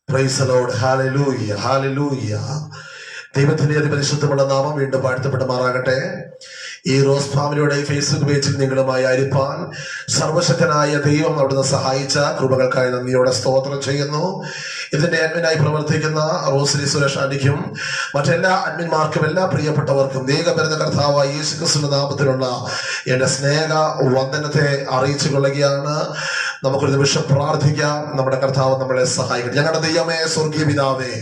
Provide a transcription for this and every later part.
Price the Lord. Hallelujah, hallelujah. ദൈവത്തിന്റെ അതിപരിശുദ്ധമുള്ള നാമം വീണ്ടും വാഴ്ത്തപ്പെടുമാറാകട്ടെ. ഈ റോസ് ഫാമിലിയുടെ ഫേസ്ബുക്ക് പേജിൽ നിങ്ങളുമായി ആയിരിക്കാൻ സർവശക്തനായ ദൈവം അവിടുന്ന് സഹായിച്ച കൃപകൾക്കായി നന്ദിയോടെ സ്തോത്രം ചെയ്യുന്നു. ഇതിന്റെ അഡ്മിനായി പ്രവർത്തിക്കുന്ന റോസ്ലി സുരേഷ് ആന്റിക്കും മറ്റെല്ലാ അഡ്മിന്മാർക്കും എല്ലാ പ്രിയപ്പെട്ടവർക്കും ദൈവപരിത കർത്താവായ യേശുക്രിസ്തുവിന്റെ നാമത്തിലുള്ള എന്റെ സ്നേഹ വന്ദനത്തെ അറിയിച്ചു കൊള്ളുകയാണ്. നമുക്കൊരു നിമിഷം പ്രാർത്ഥിക്കാം. നമ്മുടെ കർത്താവ് നമ്മളെ സഹായിക്കട്ടെ. ഞങ്ങളുടെ ദൈവമേ, സ്വർഗീയ പിതാവേ,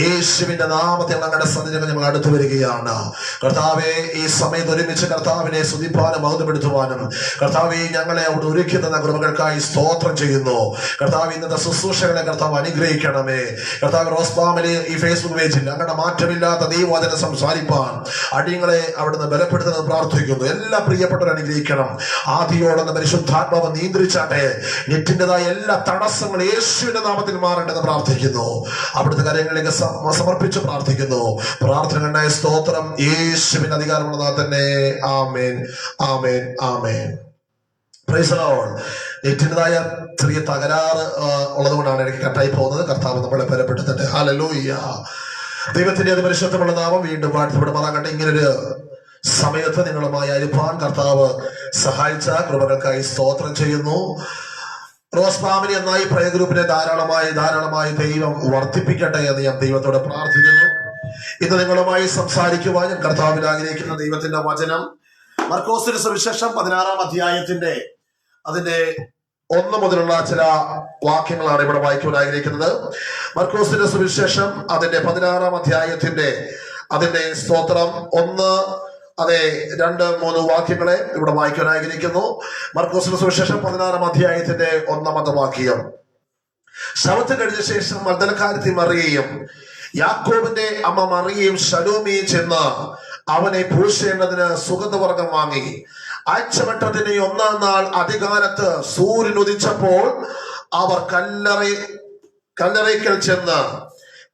യേശുവിന്റെ നാമത്തിൽ ഞങ്ങളുടെ സന്നിധികൾ ഞങ്ങൾ അടുത്തു വരികയാണ്. കർത്താവെ, ഈ സമയത്ത് ഒരുമിച്ച് കർത്താവിനെ സ്തുതിപ്പാനും മഹത്വപ്പെടുത്തുവാനും കർത്താവെ ഞങ്ങളെ അവിടെ ഒരുക്കി തന്ന കൃപകൾക്കായി സ്തോത്രം ചെയ്യുന്നു. കർത്താവ്, ഇന്നത്തെ ശുശ്രൂഷകളെ കർത്താവ് അനുഗ്രഹിക്കണമേ. കർത്താവ്, റോസ് ഫാമിലി ഈ ഫേസ്ബുക്ക് പേജിൽ ഞങ്ങളുടെ മാറ്റമില്ലാത്ത ദൈവവചനം സംസാരിപ്പാൻ അടിയങ്ങളെ അവിടുന്ന് ബലപ്പെടുത്തുന്നത് പ്രാർത്ഥിക്കുന്നു. എല്ലാ പ്രിയപ്പെട്ടവരും അനുഗ്രഹിക്കണം. ആദിയോടെന്ന പരിശുദ്ധാത്മാവ് നിയന്ത്രിച്ചാട്ടെ. നെറ്റിൻ്റെതായ എല്ലാ തടസ്സങ്ങളും യേശുവിന്റെ നാമത്തിൽ മാറേണ്ടെന്ന് പ്രാർത്ഥിക്കുന്നു. അവിടുത്തെ കാര്യങ്ങളിലേക്ക് സമർപ്പിച്ച് പ്രാർത്ഥിക്കുന്നു. പ്രാർത്ഥനകളുടെ സ്തോത്രം യേശുവിന്റെ അധികാരമുള്ളതാ തന്നെ. ആമേൻ, ആമേൻ, ആമേൻ. Praise the lord. നെറ്റിൻ്റെതായ ചെറിയ തകരാറ് ഉള്ളതുകൊണ്ടാണ് എനിക്ക് കട്ടായി പോകുന്നത്. കർത്താവ് നമ്മളെ ബലപ്പെടുത്തട്ടെ. ഹല്ലേലൂയ. ദൈവത്തിന്റെ അതിപരിശുദ്ധമുള്ള നാമം വീണ്ടും വാഴ്ത്തപ്പെടുമാറാകട്ടെ. ഇങ്ങനൊരു സമയത്ത് നിങ്ങളുമായി അരിപ്പാൻ കർത്താവ് സഹായിച്ച കൃപകൾക്കായി സ്തോത്രം ചെയ്യുന്നു. റോസ് ഫാമിലി എന്ന ഈ പ്രയർ ഗ്രൂപ്പിനെ ധാരാളമായി ദൈവം വർദ്ധിപ്പിക്കട്ടെ എന്ന് ഞാൻ ദൈവത്തോട് പ്രാർത്ഥിക്കുന്നു. ഇന്ന് നിങ്ങളുമായി സംസാരിക്കുവാൻ ഞാൻ കർത്താവിൽ ആഗ്രഹിക്കുന്ന ദൈവത്തിന്റെ വചനം മർക്കോസിന്റെ സുവിശേഷം 16-ാം അധ്യായത്തിന്റെ അതിന്റെ 1 മുതലുള്ള ചില വാക്യങ്ങളാണ് ഇവിടെ വായിക്കുവാൻ ആഗ്രഹിക്കുന്നത്. മർക്കോസിന്റെ സുവിശേഷം അതിന്റെ 16-ാം അധ്യായത്തിന്റെ അതിന്റെ സ്തോത്രം 1, 2-3 വാക്യങ്ങളെ ഇവിടെ വായിക്കാൻ ആഗ്രഹിക്കുന്നു. മർക്കോസിന്റെ സുവിശേഷം 16-ാം അധ്യായത്തിന്റെ 1-ാമത്തെ വാക്യം. ശവത്ത് കഴിഞ്ഞ ശേഷം മഗ്ദലക്കാരത്തി മറിയയും യാക്കോബിന്റെ അമ്മ മറിയയും ശലോമിയും ചെന്ന് അവനെ പൂശേണ്ടതിന് സുഗന്ധവർഗം വാങ്ങി. ആഴ്ചവട്ടത്തിന് 1-ാം നാൾ അധികാലത്ത് സൂര്യൻ ഉദിച്ചപ്പോൾ അവർ കല്ലറയ്ക്കൽ ചെന്ന്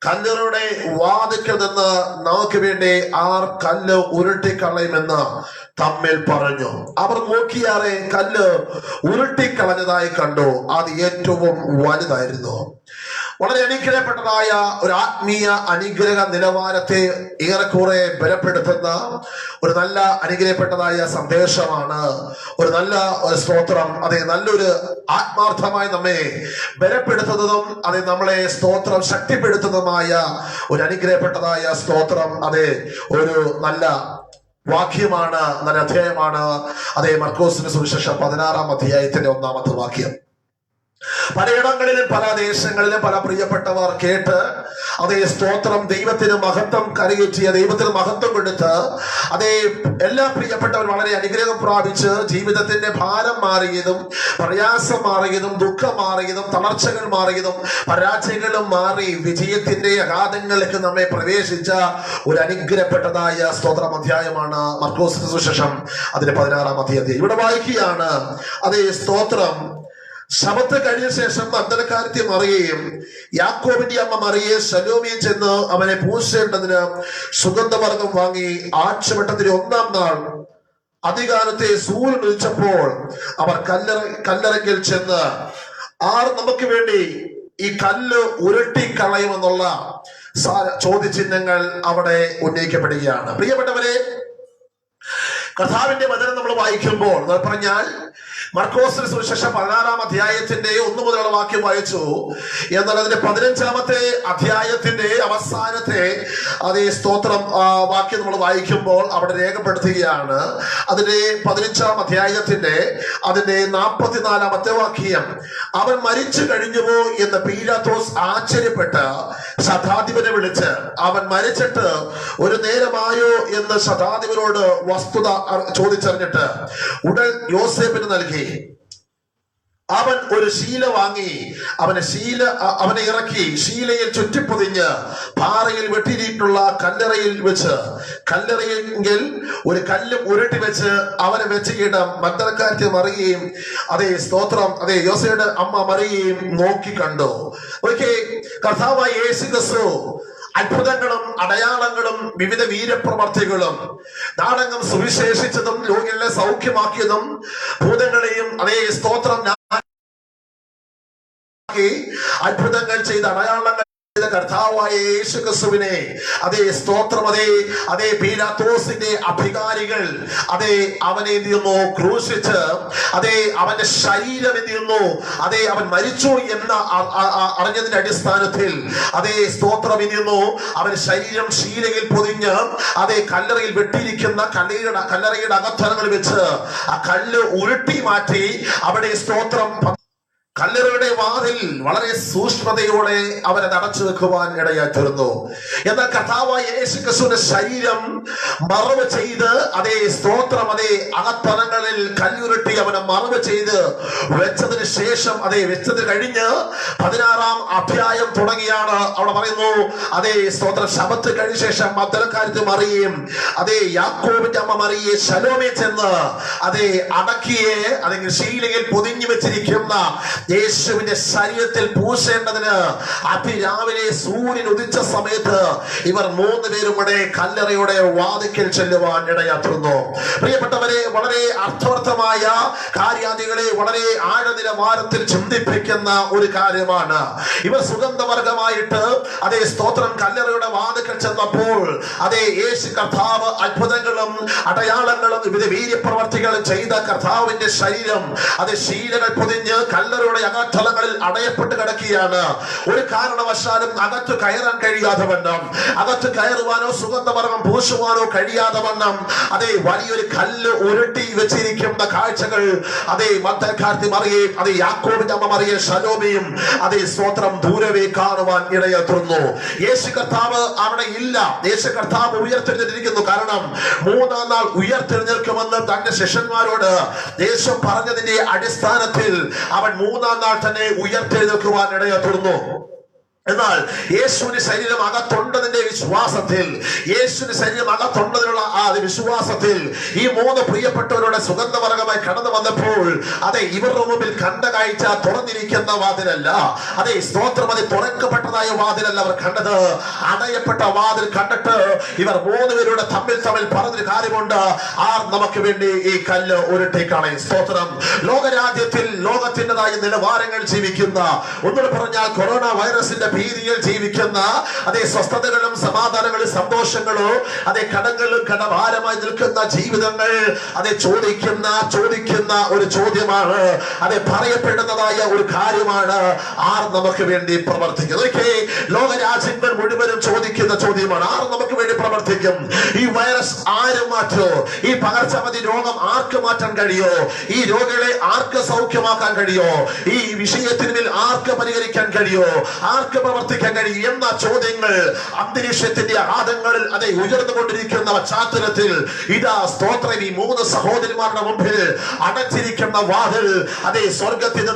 കല്ലറയുടെ വാതിക്കൽ നിന്ന് നമുക്ക് വേണ്ടി ആർ കല്ല് ഉരുട്ടിക്കളയുമെന്ന് തമ്മിൽ പറഞ്ഞു. അവർ നോക്കിയാറെ കല്ല് ഉരുട്ടിക്കളഞ്ഞതായി കണ്ടു. അത് ഏറ്റവും വലുതായിരുന്നു. വളരെ അനുഗ്രഹപ്പെട്ടതായ ഒരു ആത്മീയ അനുഗ്രഹ നിലവാരത്തെ ഏറെക്കുറെ ബലപ്പെടുത്തുന്ന ഒരു നല്ല അനുഗ്രഹപ്പെട്ടതായ സന്ദേശമാണ്. ഒരു നല്ല സ്തോത്രം. നല്ലൊരു ആത്മാർത്ഥമായി നമ്മെ ബലപ്പെടുത്തുന്നതും നമ്മളെ സ്തോത്രം ശക്തിപ്പെടുത്തുന്നതുമായ ഒരു അനുഗ്രഹപ്പെട്ടതായ സ്തോത്രം. ഒരു നല്ല വാക്യമാണ്, നല്ല അധ്യായമാണ്. മർക്കോസിന്റെ സുവിശേഷം 16-ാം അധ്യായത്തിന്റെ 1-ാമത്തെ വാക്യം. പലയിടങ്ങളിലും പല ദേശങ്ങളിലും പല പ്രിയപ്പെട്ടവർ കേട്ട് സ്തോത്രം ദൈവത്തിന് മഹത്വം കരയേറ്റിയ ദൈവത്തിന് മഹത്വം കൊടുത്ത് എല്ലാ പ്രിയപ്പെട്ടവരും വളരെ അനുഗ്രഹം പ്രാപിച്ച് ജീവിതത്തിന്റെ ഭാരം മാറിയതും പ്രയാസം മാറിയതും ദുഃഖം മാറിയതും തളർച്ചകൾ മാറിയതും പരാജയങ്ങളും മാറി വിജയത്തിന്റെ അഗാധങ്ങളിലേക്ക് നമ്മെ പ്രവേശിച്ച ഒരു അനുഗ്രഹപ്പെട്ടതായ സ്തോത്രം അധ്യായമാണ് മർക്കോസിന്റെ സുവിശേഷം അതിന്റെ 16-ാം അധ്യായം. ഇവിടെ വായിക്കുകയാണ് സ്തോത്രം. ശബത്ത് കഴിഞ്ഞ ശേഷം മഗ്ദലക്കാരത്തി മറിയയും യാക്കോബിന്റെ അമ്മ മറിയെ ശലോമിയും ചെന്ന് അവനെ പൂശേണ്ടതിന് സുഗന്ധവർഗം വാങ്ങി. ആഴ്ചവട്ടത്തിന് 1-ാം നാൾ അധികാലത്തെ സൂര്യൻ ഉദിച്ചപ്പോൾ അവർ കല്ലറയ്ക്കൽ ചെന്ന് ആർ നമുക്ക് വേണ്ടി ഈ കല്ല് ഉരുട്ടിക്കളയുമെന്നുള്ള ചോദ്യചിഹ്നങ്ങൾ അവിടെ ഉന്നയിക്കപ്പെടുകയാണ്. പ്രിയപ്പെട്ടവരെ, കർത്താവിന്റെ വചനം നമ്മൾ വായിക്കുമ്പോൾ പറഞ്ഞാൽ മർക്കോസിന്റെ സുവിശേഷം 16-ാം അധ്യായത്തിന്റെ 1 മുതലുള്ള വാക്യം വായിച്ചു. എന്നാൽ അതിന്റെ 15-ാമത്തെ അധ്യായത്തിന്റെ അവസാനത്തെ സ്തോത്രം വാക്യം നമ്മൾ വായിക്കുമ്പോൾ അവിടെ രേഖപ്പെടുത്തുകയാണ്. അതിന്റെ 15-ാം അധ്യായത്തിന്റെ അതിന്റെ 44-ാമത്തെ വാക്യം. അവൻ മരിച്ചു കഴിഞ്ഞുവോ എന്ന് പീലാത്തോസ് ആശ്ചര്യപ്പെട്ട് ശതാധിപനെ വിളിച്ച് അവൻ മരിച്ചിട്ട് ഒരു നേരമായോ എന്ന് ശതാധിപനോട് വസ്തുത ചോദിച്ചറിഞ്ഞിട്ട് ഉടൻ യോസേഫിന് നൽകി. അവൻ ഒരു ശീല വാങ്ങി അവനെ ഇറക്കി ശീലയിൽ ചുറ്റിപ്പൊതിഞ്ഞ് പാറയിൽ വെട്ടിയിട്ടുള്ള കല്ലറയിൽ വെച്ച് കല്ലറയെങ്കിൽ ഒരു കല്ലും ഉരുട്ടി വെച്ച് അവനെ വെച്ച് ഇടം മഗ്ദലക്കാരത്തി മറിയയും സ്തോത്രം യോസയുടെ അമ്മ മറിയയും നോക്കി കണ്ടു. കർത്താവായ യേശു ക്രിസ്തു അത്ഭുതങ്ങളും അടയാളങ്ങളും വിവിധ വീരപ്രവർത്തികളും നാടകം സുവിശേഷിച്ചതും രോഗികളെ സൗഖ്യമാക്കിയതും ഭൂതങ്ങളെയും സ്തോത്രം അത്ഭുതങ്ങൾ ചെയ്ത അടയാളങ്ങൾ കർത്താവായ യേശു ക്രിസ്തുവിനെ അതേ സ്തോത്രം അതേ പീലാത്തോസിന്റെ അധികാരികൾ അവനെ എന്ത് ചെയ്യുന്നു, ക്രൂശിച്ച് അവന്റെ ശരീരം എന്ത് ചെയ്യുന്നു, അവൻ മരിച്ചു എന്ന് അറിഞ്ഞതിന്റെ അടിസ്ഥാനത്തിൽ സ്തോത്രം എന്ത് ചെയ്യുന്നു, അവന്റെ ശരീരം ശീലയിൽ പൊതിഞ്ഞ് കല്ലറയിൽ വെട്ടിയിരിക്കുന്ന കല്ലറയുടെ അകത്തളങ്ങൾ വെച്ച് ആ കല്ല് ഉരുട്ടി മാറ്റി അവിടെ സ്തോത്രം കല്ലറയുടെ വാതിൽ വളരെ സൂക്ഷ്മതയോടെ അവനെ അടച്ചു വെക്കുവാൻ ഇടയായിത്തീർന്നു. എന്നാൽ കർത്താവായ യേശു ക്രിസ്തുവിന്റെ ശരീരം മറവ് ചെയ്ത് സ്തോത്രം അകത്തളങ്ങളിൽ കല്ലുരുട്ടി അവനെ മറവ് ചെയ്ത് വെച്ചതിന് ശേഷം വെച്ചത് കഴിഞ്ഞ് 16-ാം അധ്യായം തുടങ്ങിയാണ്. അവിടെ പറയുന്നു സ്തോത്രം ശബത്ത് കഴിഞ്ഞ ശേഷം മഗ്ദലക്കാരത്തി മറിയയും യാക്കോബിന്റെ അമ്മ മറിയെ ശലോമേ ചെന്ന് അടക്കിയെ ശീലയിൽ പൊതിഞ്ഞു വെച്ചിരിക്കുന്ന യേശുവിന്റെ ശരീരത്തിൽ പൂശേണ്ടതിന് അതിരാവിലെ സൂര്യൻ ഉദിച്ച സമയത്ത് ഇവർ 3 പേരും കൂടെ കല്ലറയുടെ വാതിക്കൽ ചെല്ലുവാൻ ഇടയാത്തുന്നു. പ്രിയപ്പെട്ടവരെ, വളരെ അർത്ഥവർത്ഥമായ കാര്യാദികളെ വളരെ ആഴനിലവാരത്തിൽ ചിന്തിപ്പിക്കുന്ന ഒരു കാര്യമാണ്. ഇവർ സുഗന്ധവർഗമായിട്ട് സ്തോത്രം കല്ലറയുടെ വാതിക്കൽ ചെന്നപ്പോൾ യേശു കർത്താവ് അത്ഭുതങ്ങളും അടയാളങ്ങളും വിവിധ വീര്യപ്രവർത്തികളും ചെയ്ത കർത്താവിന്റെ ശരീരം ശീലകൾ പൊതിഞ്ഞ് കല്ലറയുടെ അകത്തളങ്ങളിൽ അടയപ്പെട്ട് കിടക്കുകയാണ്. ഒരു കാരണവശാലും അകത്ത് കയറാൻ കഴിയാതെ വണ്ണം, അകത്ത് കയറുവാനോ സുഗന്ധവർഗം പൂശുവാനോ കഴിയാതെ വണ്ണം വലിയൊരു കല്ല് ഉരുട്ടി വെച്ചിരിക്കുന്ന കാഴ്ചകൾ മഗ്ദലക്കാരത്തി മറിയയും യാക്കോബിന്റെ അമ്മ മറിയ ശലോമയും സ്തോത്രം ദൂരവേ കാണുവാൻ ഇടയാത്തുന്നു. യേശു കർത്താവ് അവിടെ ഇല്ല. യേശു കർത്താവ് ഉയർത്തെഴുന്നേറ്റിരിക്കുന്നു. കാരണം 3-ാം നാൾ ഉയർത്തെഴുന്നേൽക്കുമെന്ന് തന്റെ ശിഷ്യന്മാരോട് യേശു പറഞ്ഞതിന്റെ അടിസ്ഥാനത്തിൽ അവൻ 3-ാം നാൾ തന്നെ ഉയർത്തെഴുന്നേൽക്കുവാൻ ഇടയാത്തുന്നു. എന്നാൽ യേശുവിന്റെ ശരീരം അകത്തുണ്ടതിന്റെ വിശ്വാസത്തിൽ, യേശുവിന്റെ ശരീരം അകത്തുണ്ടതിനുള്ള വിശ്വാസത്തിൽ ഈ 3 പ്രിയപ്പെട്ടവരുടെ സുഗന്ധവർഗമായി കടന്നു വന്നപ്പോൾ ഇവരുടെ മുമ്പിൽ കണ്ട കാഴ്ച തുറന്നിരിക്കുന്ന വാതിലല്ല, സ്തോത്രം തുറക്കപ്പെട്ടതായ വാതിലല്ല അവർ കണ്ടത്, അടയപ്പെട്ട വാതിൽ കണ്ടിട്ട് ഇവർ 3 പേരുടെ തമ്മിൽ പറഞ്ഞൊരു കാര്യമുണ്ട്, ആർ നമുക്ക് വേണ്ടി ഈ കല്ല് ഉരുട്ടിക്കളയും. സ്തോത്രം. ലോകരാജ്യത്തിൽ ലോകത്തിൻ്റെതായ നിലവാരങ്ങൾ ജീവിക്കുന്ന, ഒന്നുകൂടെ പറഞ്ഞാൽ കൊറോണ വൈറസിന്റെ ഭീതിയിൽ ജീവിക്കുന്ന സ്വസ്ഥതകളും സമാധാനങ്ങളും സന്തോഷങ്ങളോ കടങ്ങളും കടഭാരമായി നിൽക്കുന്ന ജീവിതങ്ങൾ ചോദിക്കുന്ന ഒരു ചോദ്യമാണ്, പറയപ്പെടുന്നതായ ഒരു കാര്യമാണ്, ആർ നമുക്ക് വേണ്ടി പ്രവർത്തിക്കും. ലോകരാജ്യങ്ങൾ മുഴുവനും ചോദിക്കുന്ന ചോദ്യമാണ്, ആർ നമുക്ക് വേണ്ടി പ്രവർത്തിക്കും? ഈ വൈറസ് ആര് മാറ്റോ? ഈ പകർച്ചവ്യാധി രോഗം ആർക്ക് മാറ്റാൻ കഴിയോ? ഈ രോഗികളെ ആർക്ക് സൗഖ്യമാക്കാൻ കഴിയോ? ഈ വിഷയത്തിന്മേൽ ആർക്ക് പരിഹരിക്കാൻ കഴിയോ? ആർക്ക് പ്രവർത്തിക്കാൻ കഴിയും എന്ന ചോദ്യങ്ങൾ അന്തരീക്ഷത്തിന്റെ ആഘാതങ്ങളിൽ ഉയർന്നുകൊണ്ടിരിക്കുന്ന പശ്ചാത്തലത്തിൽ ഇതാ സ്തോത്രം ഈ 3 സഹോദരിമാരുടെ മുമ്പിൽ അടച്ചിരിക്കുന്ന വാതിൽ സ്വർഗത്തിൽ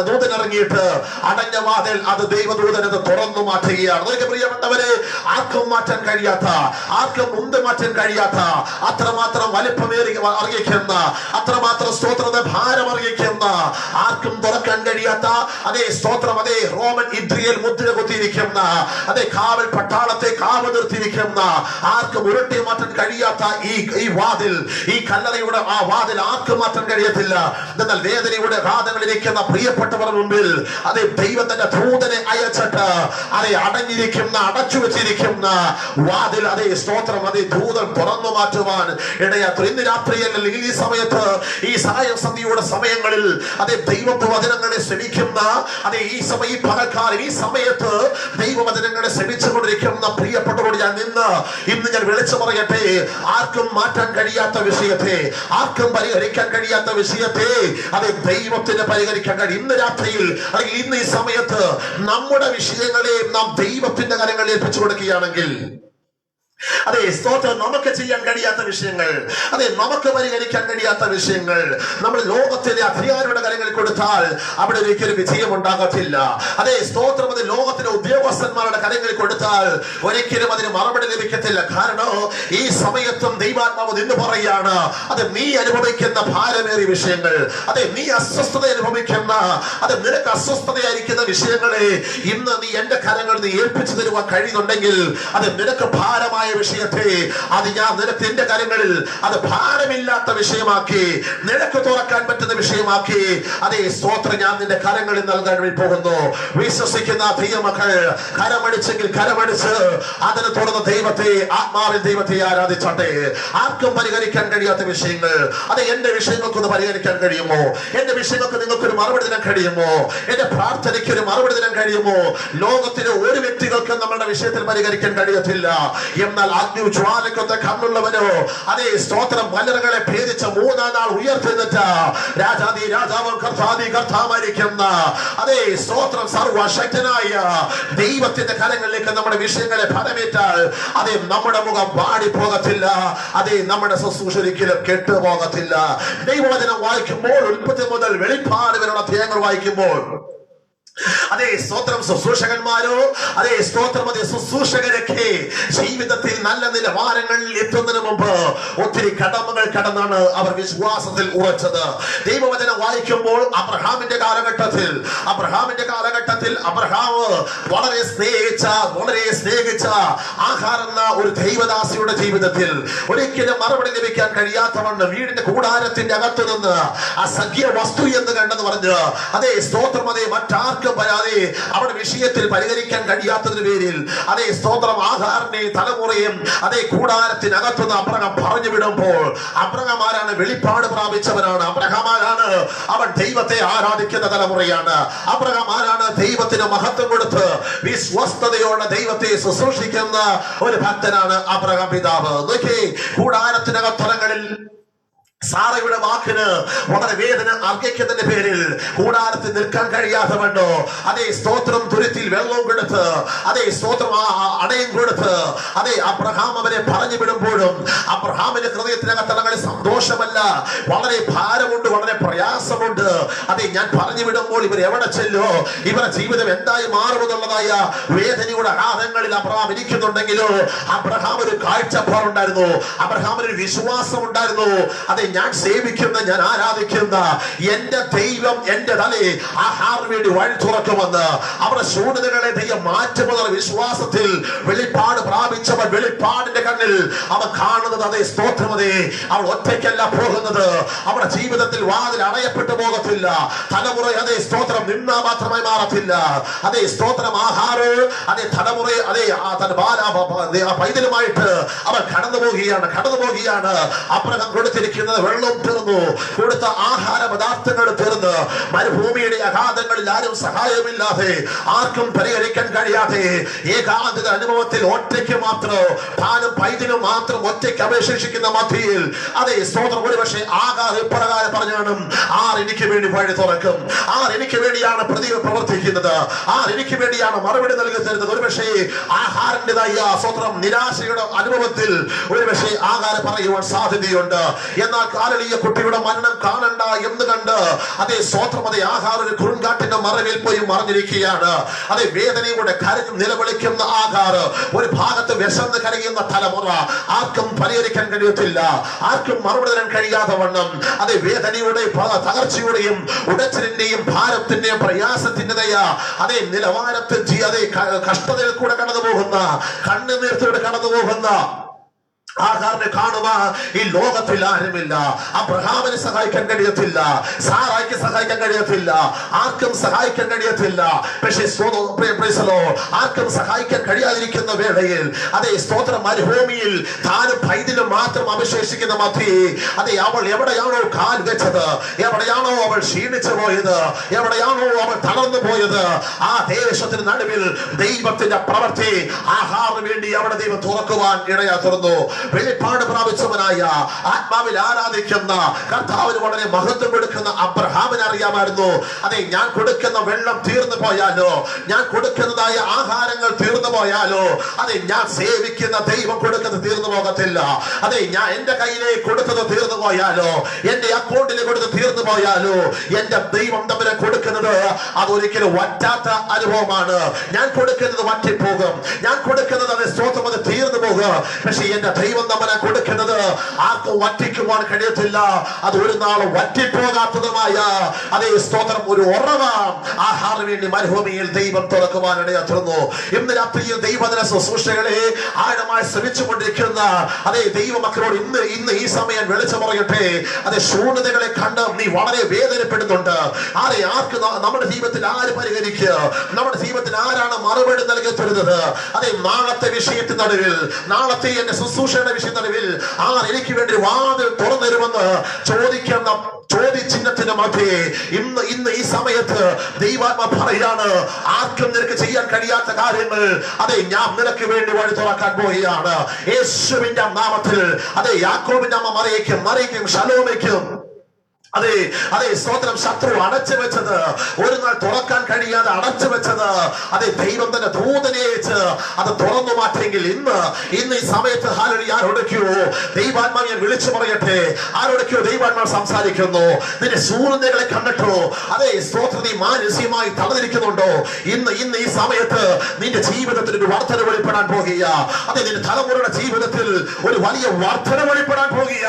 ദൂതൻ ഇറങ്ങിയിട്ട് അടഞ്ഞ വാതിൽ ദൈവദൂതൻ തുറന്നു മാറ്റുകയാണ്. പ്രിയപ്പെട്ടവരെ, ആർക്കും മാറ്റാൻ കഴിയാത്ത, ആർക്കും മുമ്പ് മാറ്റാൻ കഴിയാത്ത, അത്രമാത്രം വലിപ്പമേറി അറിയിക്കുന്ന, അത്രമാത്രം സ്തോത്രത്തെ ഭാരം അറിയിക്കുന്ന, ആർക്കും തുറക്കാൻ കഴിയാത്ത സ്തോത്രം റോമൻ ഇദ്രിയൽ മുദ്ര കുത്തിയിരിക്കുന്ന കാവൽ പട്ടാളത്തെ കാവൽ നിർത്തിയിരിക്കുന്ന, ആർക്കും ഉരുട്ടി മാറ്റാൻ കഴിയാത്ത ഈ വാതിൽ, ഈ കല്ലറയുടെ ആ വാതിൽ ആർക്കും മാറ്റാൻ കഴിയത്തില്ല. എന്നാൽ വേദനയുടെ ഘാതങ്ങളിരിക്കുന്ന പ്രിയപ്പെട്ടവർ മുമ്പിൽ ദൈവത്തിന്റെ ദൂതനെ അയച്ചിട്ട് അടച്ചു വെച്ചിരിക്കുന്ന വാതിൽ സ്തോത്രം ദൂതൻ തുറന്നു മാറ്റുവാൻ ഇടയാത്തു. ഇന്ന് രാത്രിയല്ല, ഈ സമയത്ത്, ഈ സായസന്ധിയുടെ സമയങ്ങളിൽ ദൈവവചനങ്ങളെ ശ്രമിക്കുന്ന ഈ പകൽക്കാലം, ഈ സമയത്ത് ദൈവവചനങ്ങളെ ശ്രമിച്ചുകൊണ്ടിരിക്കുന്ന പ്രിയപ്പെട്ടവരോട് ഇന്ന് ഞാൻ വിളിച്ചു പറയട്ടെ, ആർക്കും മാറ്റാൻ കഴിയാത്ത വിഷയത്തെ, ആർക്കും പരിഹരിക്കാൻ കഴിയാത്ത വിഷയത്തെ ദൈവത്തിന് പരിഹരിക്കാൻ കഴിയും. ഇന്ന് രാത്രിയിൽ അല്ലെങ്കിൽ ഇന്ന് ഈ സമയത്ത് നമ്മുടെ വിഷയങ്ങളെ നാം ദൈവത്തിന്റെ കരങ്ങളിൽ ഏൽപ്പിച്ചു കൊടുക്കുകയാണെങ്കിൽ, സ്തോത്രം, നമുക്ക് ചെയ്യാൻ കഴിയാത്ത വിഷയങ്ങൾ, നമുക്ക് പരിഹരിക്കാൻ കഴിയാത്ത വിഷയങ്ങൾ നമ്മൾ ലോകത്തിലെ അധികാരിയുടെ കരങ്ങളിൽ കൊടുത്താൽ അവിടെ ഒരിക്കലും വിജയം ഉണ്ടാകത്തില്ല. സ്തോത്രം, ലോകത്തിലെ ഉദ്യോഗസ്ഥന്മാരുടെ കരങ്ങളിൽ കൊടുത്താൽ ഒരിക്കലും അതിന് മറുപടി ലഭിക്കത്തില്ല. കാരണം ഈ സമയത്തും ദൈവാത്മാവ് നിന്ന് പറയാണ്, നീ അനുഭവിക്കുന്ന ഭാരമേറിയ വിഷയങ്ങൾ, നീ അസ്വസ്ഥത അനുഭവിക്കുന്ന, നിനക്ക് അസ്വസ്ഥതയായിരിക്കുന്ന വിഷയങ്ങളെ ഇന്ന് നീ എന്റെ കരങ്ങളിൽ നീ ഏൽപ്പിച്ചു തരുവാൻ കഴിയുന്നുണ്ടെങ്കിൽ നിനക്ക് ഭാരമായ വിഷയത്തെ ഞാൻ നിനക്ക് എന്റെ കരങ്ങളിൽ ഭാരമില്ലാത്ത വിഷയമാക്കി, നിനക്ക് തുറക്കാൻ പറ്റുന്ന വിഷയമാക്കി സ്തോത്രം ഞാൻ നിന്റെ കരങ്ങളിൽ നൽകാൻ പോകുന്നു. വിശ്വസിക്കുന്ന ദൈവമക്കൾ കരമടിച്ചെങ്കിൽ കരമടിച്ച് അതിന് തുറന്ന ദൈവത്തെ, ആത്മാവിൽ ദൈവത്തെ ആരാധിച്ചോട്ടെ. ആർക്കും പരിഹരിക്കാൻ കഴിയാത്ത വിഷയങ്ങൾ, അത് എന്റെ വിഷയങ്ങൾക്കൊന്ന് പരിഹരിക്കാൻ കഴിയുമോ? എന്റെ വിഷയങ്ങൾക്ക് നിങ്ങൾക്കൊരു മറുപടി തരാൻ കഴിയുമോ? എന്റെ പ്രാർത്ഥനയ്ക്ക് ഒരു മറുപടി തരാൻ കഴിയുമോ? ലോകത്തിലെ ഒരു വ്യക്തികൾക്കും നമ്മളുടെ വിഷയത്തിൽ പരിഹരിക്കാൻ കഴിയത്തില്ല. എന്നാൽ അഗ്നിജ്വാലയ്ക്കൊത്ത കണ്ണുള്ളവനോ, അതേ സ്തോത്രം, മലറുകളെ ഭേദിച്ച മൂന്നാം നാൾ ഉയർത്തിരുന്നിട്ട രാജാതി രാജാവും കർത്താതി കർത്താവായിരിക്കുന്ന അതേ സ്തോത്രം സർവശക്തനായ ദൈവത്തിന്റെ കരങ്ങളിലേക്ക് നമ്മുടെ വിഷയങ്ങളെ ഫലമേറ്റാൽ അതേ നമ്മുടെ മുഖം വാടിപ്പോകത്തില്ല. അതേ നമ്മുടെ ശുശ്രൂഷ ഒരിക്കലും കെട്ടുപോകത്തില്ല. ദൈവവചനം വായിക്കുമ്പോൾ, ഉൽപ്പത്തി മുതൽ വെളിപ്പാട് വരെയുള്ള അധ്യായങ്ങൾ വായിക്കുമ്പോൾ, അതേ സ്തോത്രം, ശുശ്രൂഷകന്മാരോ, അതേ സ്തോത്രം, അതേ ശുശ്രൂഷകരൊക്കെ ജീവിതത്തിൽ നല്ല നിലവാരങ്ങളിൽ എത്തുന്നതിന് മുമ്പ് ഒത്തിരി കടമകൾ കടന്നാണ് അവർ വിശ്വാസത്തിൽ ഉറച്ചത്. ദൈവവചനം വായിക്കുമ്പോൾ അബ്രഹാമിന്റെ കാലഘട്ടത്തിൽ അബ്രഹാം വളരെ സ്നേഹിച്ച ആഹാർ എന്ന ഒരു ദൈവദാസിയുടെ ജീവിതത്തിൽ ഒരിക്കലും മറുപടി ലഭിക്കാൻ കഴിയാത്തവണ്ണം വീടിന്റെ കൂടാരത്തിന്റെ അകത്തു നിന്ന് അസഖ്യ വസ്തു എന്ന് കണ്ടെന്ന് പറഞ്ഞ് അതേ സ്തോത്രം, അതേ മറ്റാർക്കും പരാതി അവരുടെ വിഷയത്തിൽ പരിഹരിക്കാൻ കഴിയാത്തതിന് പേരിൽ അതേ സ്തോത്രം ആഹാറിനെയും തലമുറയും അതേ കൂടാരത്തിനകത്തുനിന്ന് അബ്രഹാം പറഞ്ഞു വിടുമ്പോൾ, അബ്രഹാം ആരാണ്? വെളിപ്പാട് പ്രാപിച്ചവനാണ്. അബ്രഹാം ആരാണ്? അവൻ ദൈവത്തെ ആരാധിക്കുന്ന തലമുറയാണ്. അബ്രഹാം ആരാണ്? ദൈവത്തിന് മഹത്വം കൊടുത്ത് വിശ്വസ്തയോടെ ദൈവത്തെ ശുശ്രൂഷിക്കുന്ന ഒരു ഭക്തനാണ് അബ്രഹാം പിതാവ്. കൂടാരത്തിനകത്തലങ്ങളിൽ സാറയുടെ വാക്കിന് വളരെ വേദന അർഹിക്കുന്നതിന്റെ പേരിൽ കൂടാരത്തിൽ നിൽക്കാൻ കഴിയാതെ വണ്ണോ അതേ സ്തോത്രം തുരുത്തിൽ വെള്ളവും കൊടുത്ത് അതേ സ്തോത്രം അടയും കൊടുത്ത് അതേ അബ്രഹാം അവരെ പറഞ്ഞു വിടുമ്പോഴും അബ്രഹാമിന്റെ ഹൃദയത്തിനകത്തലങ്ങളിൽ സന്തോഷമല്ല, വളരെ ഭാരമുണ്ട്, വളരെ പ്രയാസമുണ്ട്. അതെ, ഞാൻ പറഞ്ഞു വിടുമ്പോൾ ഇവർ എവിടെ ചെല്ലോ, ഇവരുടെ ജീവിതം എന്തായി മാറുമെന്നുള്ളതായ വേദനയുടെ ആഘാതങ്ങളിൽ അബ്രഹാം ഇരിക്കുന്നുണ്ടെങ്കിലോ അബ്രഹാം ഒരു കാഴ്ചപ്പാടുണ്ടായിരുന്നു, അബ്രഹാം ഒരു വിശ്വാസം ഉണ്ടായിരുന്നു. അതെ, ഞാൻ സേവിക്കുന്ന, ഞാൻ ആരാധിക്കുന്ന എന്റെ ദൈവം എന്റെ തലേ ആഹാറിന് വേണ്ടി വഴി തുറക്കുമെന്ന് അവരുടെ ശൂന്യതകളെ ദൈവം മാറ്റുമെന്നുള്ള വിശ്വാസത്തിൽ വെളിപ്പാട് പ്രാപിച്ചവൻ വെളിപ്പാടിന്റെ കണ്ണിൽ അവൻ കാണുന്നത് അതേ സ്തോത്രമതേ, അവൾ ഒറ്റയ്ക്കല്ല പോകുന്നത്, അവരുടെ ജീവിതത്തിൽ വാതിൽ അടയപ്പെട്ടു പോകത്തില്ല, തലമുറ അതേ സ്തോത്രം നിന്നാ മാത്രമായി മാറത്തില്ല. അതേ സ്തോത്രം ആഹാറ് അതേ തലമുറ അതേ പൈതലുമായിട്ട് അവൻ കടന്നു പോവുകയാണ്. അബ്രഹാം കൊടുത്തിരിക്കുന്നത് വെള്ളം തീർന്നു, കൊടുത്ത ആഹാര പദാർത്ഥങ്ങൾ തീർന്ന് മരുഭൂമിയുടെ അഗാധങ്ങളിൽ ആരും സഹായമില്ലാതെ ആർക്കും പരിഹരിക്കാൻ കഴിയാതെ ഏകാന്തത അനുഭവത്തിൽ ഒറ്റയ്ക്ക് മാത്രം താനും പൈതലും മാത്രം ഒറ്റയ്ക്ക് അപേക്ഷിക്കുന്ന മധ്യയിൽ അതേ സ്തോത്രം ഒരുപക്ഷെ ആകാർ ഇപ്രകാരം പറഞ്ഞാണ്, ആർ എനിക്ക് വേണ്ടി വഴി തുറക്കും, ആർ എനിക്ക് വേണ്ടിയാണ് പ്രവർത്തിക്കുന്നത്, ആർ എനിക്ക് വേണ്ടിയാണ് മറുപടി നൽകി തരുന്നത്. ഒരുപക്ഷെ ആഹാരൻ്റെതായ സ്തോത്രം നിരാശയുടെ അനുഭവത്തിൽ ഒരുപക്ഷെ ആകാരം പറയുവാൻ സാധ്യതയുണ്ട്. എന്നാൽ കാലളീയ കുട്ടിയുടെ മരണം കാണണ്ട എന്ന് കണ്ട് അതേ സ്തോത്രം അതേ ആഹാർ ഒരു കൊടുങ്കാറ്റിന്റെ മറവിൽ പോയി മറിഞ്ഞിരിക്കുകയാണ്. അതേ വേദനയുടെ കരഞ്ഞും നിലവിളിക്കുന്ന ആഹാർ, ഒരു ഭാഗത്ത് വിശന്ന് കരയുന്ന തലമുറ, ആർക്കും പരിഹരിക്കാൻ കഴിയത്തില്ല, ആർക്കും മറുപടി തരാൻ കഴിയാതെ വണ്ണം അതേ വേദനയുടെ തകർച്ചയുടെയും ഉടച്ചിലിന്റെയും ഭാരത്തിന്റെയും പ്രയാസത്തിന്റെതായ അതേ നിലവാരത്തിൽ അതേ കഷ്ടതയിൽ കൂടെ കടന്നു പോകുന്ന, കണ്ണുനീർത്തിലൂടെ കടന്നു പോകുന്ന ആഹാറിനെ കാണുവാൻ ഈ ലോകത്തിൽ ആരുമില്ല. അബ്രഹാമിനെ സഹായിക്കാൻ കഴിയത്തില്ല, സാറായ്ക്ക് സഹായിക്കാൻ കഴിയത്തില്ല, ആർക്കും സഹായിക്കാൻ കഴിയത്തില്ല. പക്ഷേ ആർക്കും സഹായിക്കാൻ കഴിയാതിരിക്കുന്ന വേളയിൽ അതേ സ്തോത്രം മരുഭൂമിയിൽ താനും പൈതലും മാത്രം അവശേഷിക്കുന്ന മധ്യേ അതെ അവൾ എവിടെയാണോ കാൽ വെച്ചത്, എവിടെയാണോ അവൾ ക്ഷീണിച്ചു പോയത്, എവിടെയാണോ അവൾ തളർന്നു പോയത്, ആ ദേശത്തിന് നടുവിൽ ദൈവത്തിന്റെ പ്രവൃത്തി ആഹാറിന് വേണ്ടി അവിടെ ദൈവം തുറക്കുവാൻ ഇടയാ തുറന്നു. വെളിപ്പാട് പ്രാപിച്ചവനായ ആത്മാവിൽ ആരാധിക്കുന്ന കർത്താവിന് വളരെ മഹത്വം കൊടുക്കുന്ന അബ്രഹാമിനെ അറിയാമായിരുന്നു. അതെ, ഞാൻ കൊടുക്കുന്ന വെള്ളം തീർന്നു പോയാലോ, ഞാൻ കൊടുക്കുന്നതായ ആഹാരങ്ങൾ തീർന്നു പോയാലോ, അതെ ഞാൻ സേവിക്കുന്ന ദൈവം കൊടുക്കുന്നത് തീർന്നു പോകത്തില്ല. അതെ, ഞാൻ എന്റെ കയ്യിലേക്ക് കൊടുത്തത് തീർന്നു പോയാലോ, എന്റെ അക്കൗണ്ടിലേക്ക് കൊടുത്ത് തീർന്നു പോയാലോ, എന്റെ ദൈവം തമ്മിൽ കൊടുക്കുന്നത് അതൊരിക്കലും വറ്റാത്ത അനുഭവമാണ്. ഞാൻ കൊടുക്കുന്നത് വറ്റിപ്പോകും, ഞാൻ കൊടുക്കുന്നത് അത് സ്തോത്രം അത് തീർന്നു പോകും. പക്ഷെ എന്റെ ദൈവം ദൈവം നമ്മളെ കൊടുക്കുന്നത് ആർക്കും വറ്റിക്കുവാൻ കഴിയത്തില്ല. അത് ഒരു നാൾ വറ്റിപ്പോകാത്തതുമായ അതേ സ്തോത്രം ഒരു ഉറവ ആഹാരം വേണ്ടി മരുഭൂമിയിൽ ദൈവം തുറക്കുവാൻ ഇടയാത്തുന്നു. ഇന്ന് രാത്രിയിൽ ദൈവദിന ശുശ്രൂഷകളെ ആഴമായി ശ്രമിച്ചുകൊണ്ടിരിക്കുന്ന അതേ ദൈവമക്കളോട് ഇന്ന് ഈ സമയം വെളിച്ചം പറയട്ടെ. അതേ ശൂന്യതകളെ കണ്ട് നീ വളരെ വേദനപ്പെടുന്നുണ്ട്. ആർക്ക് നമ്മുടെ ജീവിതത്തിൽ ആര് പരിഹരിക്കുക? നമ്മുടെ ജീവിതത്തിൽ ആരാണ് മറുപടി നൽകി തരുന്നത്? അതേ നാളത്തെ വിഷയത്തിന് നടുവിൽ, നാളത്തെ എന്റെ ശുശ്രൂഷയുടെ വിഷയത്തിന് നടുവിൽ എനിക്ക് വേണ്ടി വാതിൽ തുറന്നിരുമെന്ന് ചോദിക്കുന്ന ചോദ്യചിഹ്നത്തിന് മധ്യേ ഇന്ന് ഈ സമയത്ത് ദൈവാത്മ പറയാണ്, ആർക്കും നിനക്ക് ചെയ്യാൻ കഴിയാത്ത കാര്യങ്ങൾ അതെ ഞാൻ നിനക്ക് വേണ്ടി വഴി തുറക്കാൻ പോവുകയാണ്. യേശുവിന്റെ നാമത്തിൽ അതെ യാക്കോബിന്റെ അമ്മ മറിയയ്ക്കും ശലോമയ്ക്കും അതെ സ്തോത്രം ശത്രു അടച്ചു വെച്ചത്, ഒരു നാൾ തുറക്കാൻ കഴിയാതെ അടച്ചു വെച്ചത് അതെ ദൈവം തന്നെ ദൂതനെ അയച്ച് അത് തുറന്നു മാറ്റെങ്കിൽ ഇന്ന് ഈ സമയത്ത് ആരോടൊക്കെയോ ദൈവാത്മാവിനെ വിളിച്ചു പറയട്ടെ. ആരോടൊക്കെയോ ദൈവാത്മാവ് സംസാരിക്കുന്നു. നിന്റെ ശൂന്യതകളെ കണ്ടിട്ടോ അതെ സ്തോത്രം നീ മാനസികമായി തളർന്നിരിക്കുന്നുണ്ടോ? ഇന്ന് ഈ സമയത്ത് നിന്റെ ജീവിതത്തിൽ ഒരു വർധന വെളിപ്പെടാൻ പോകുക. അതെ നിന്റെ തലമുറയുടെ ജീവിതത്തിൽ ഒരു വലിയ വർധന വെളിപ്പെടാൻ പോകുക.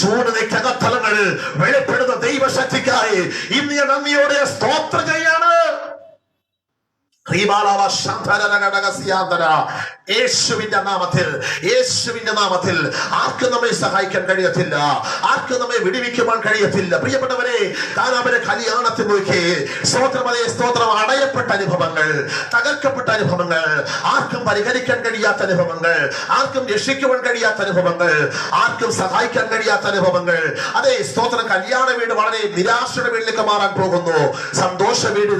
ശൂന്യതയ്ക്കകത്തലങ്ങൾ വെളിപ്പെടുന്ന ദൈവശക്തിക്കായി ഇന്ന് നന്ദിയോടെ സ്തോത്രം ചെയ്യാണ്. യേശുവിന്റെ നാമത്തിൽ ആർക്കും നമ്മെ സഹായിക്കാൻ കഴിയത്തില്ല, ആർക്കും നമ്മെ വിടുവിക്കുവാൻ കഴിയത്തില്ല. പ്രിയപ്പെട്ടവരെ, കാനാവിലെ കല്യാണത്തിൽ നോക്കി സ്തോത്രം അടയപ്പെട്ട അനുഭവങ്ങൾ, തകർക്കപ്പെട്ട അനുഭവങ്ങൾ, ആർക്കും പരിഹരിക്കാൻ കഴിയാത്ത അനുഭവങ്ങൾ, ആർക്കും രക്ഷിക്കുവാൻ കഴിയാത്ത അനുഭവങ്ങൾ, ആർക്കും സഹായിക്കാൻ കഴിയാത്ത അനുഭവങ്ങൾ. അതേ സ്തോത്രം കല്യാണ വീട് വളരെ നിരാശയുടെ വീട്ടിലേക്ക് മാറാൻ പോകുന്നു. സന്തോഷ വീട്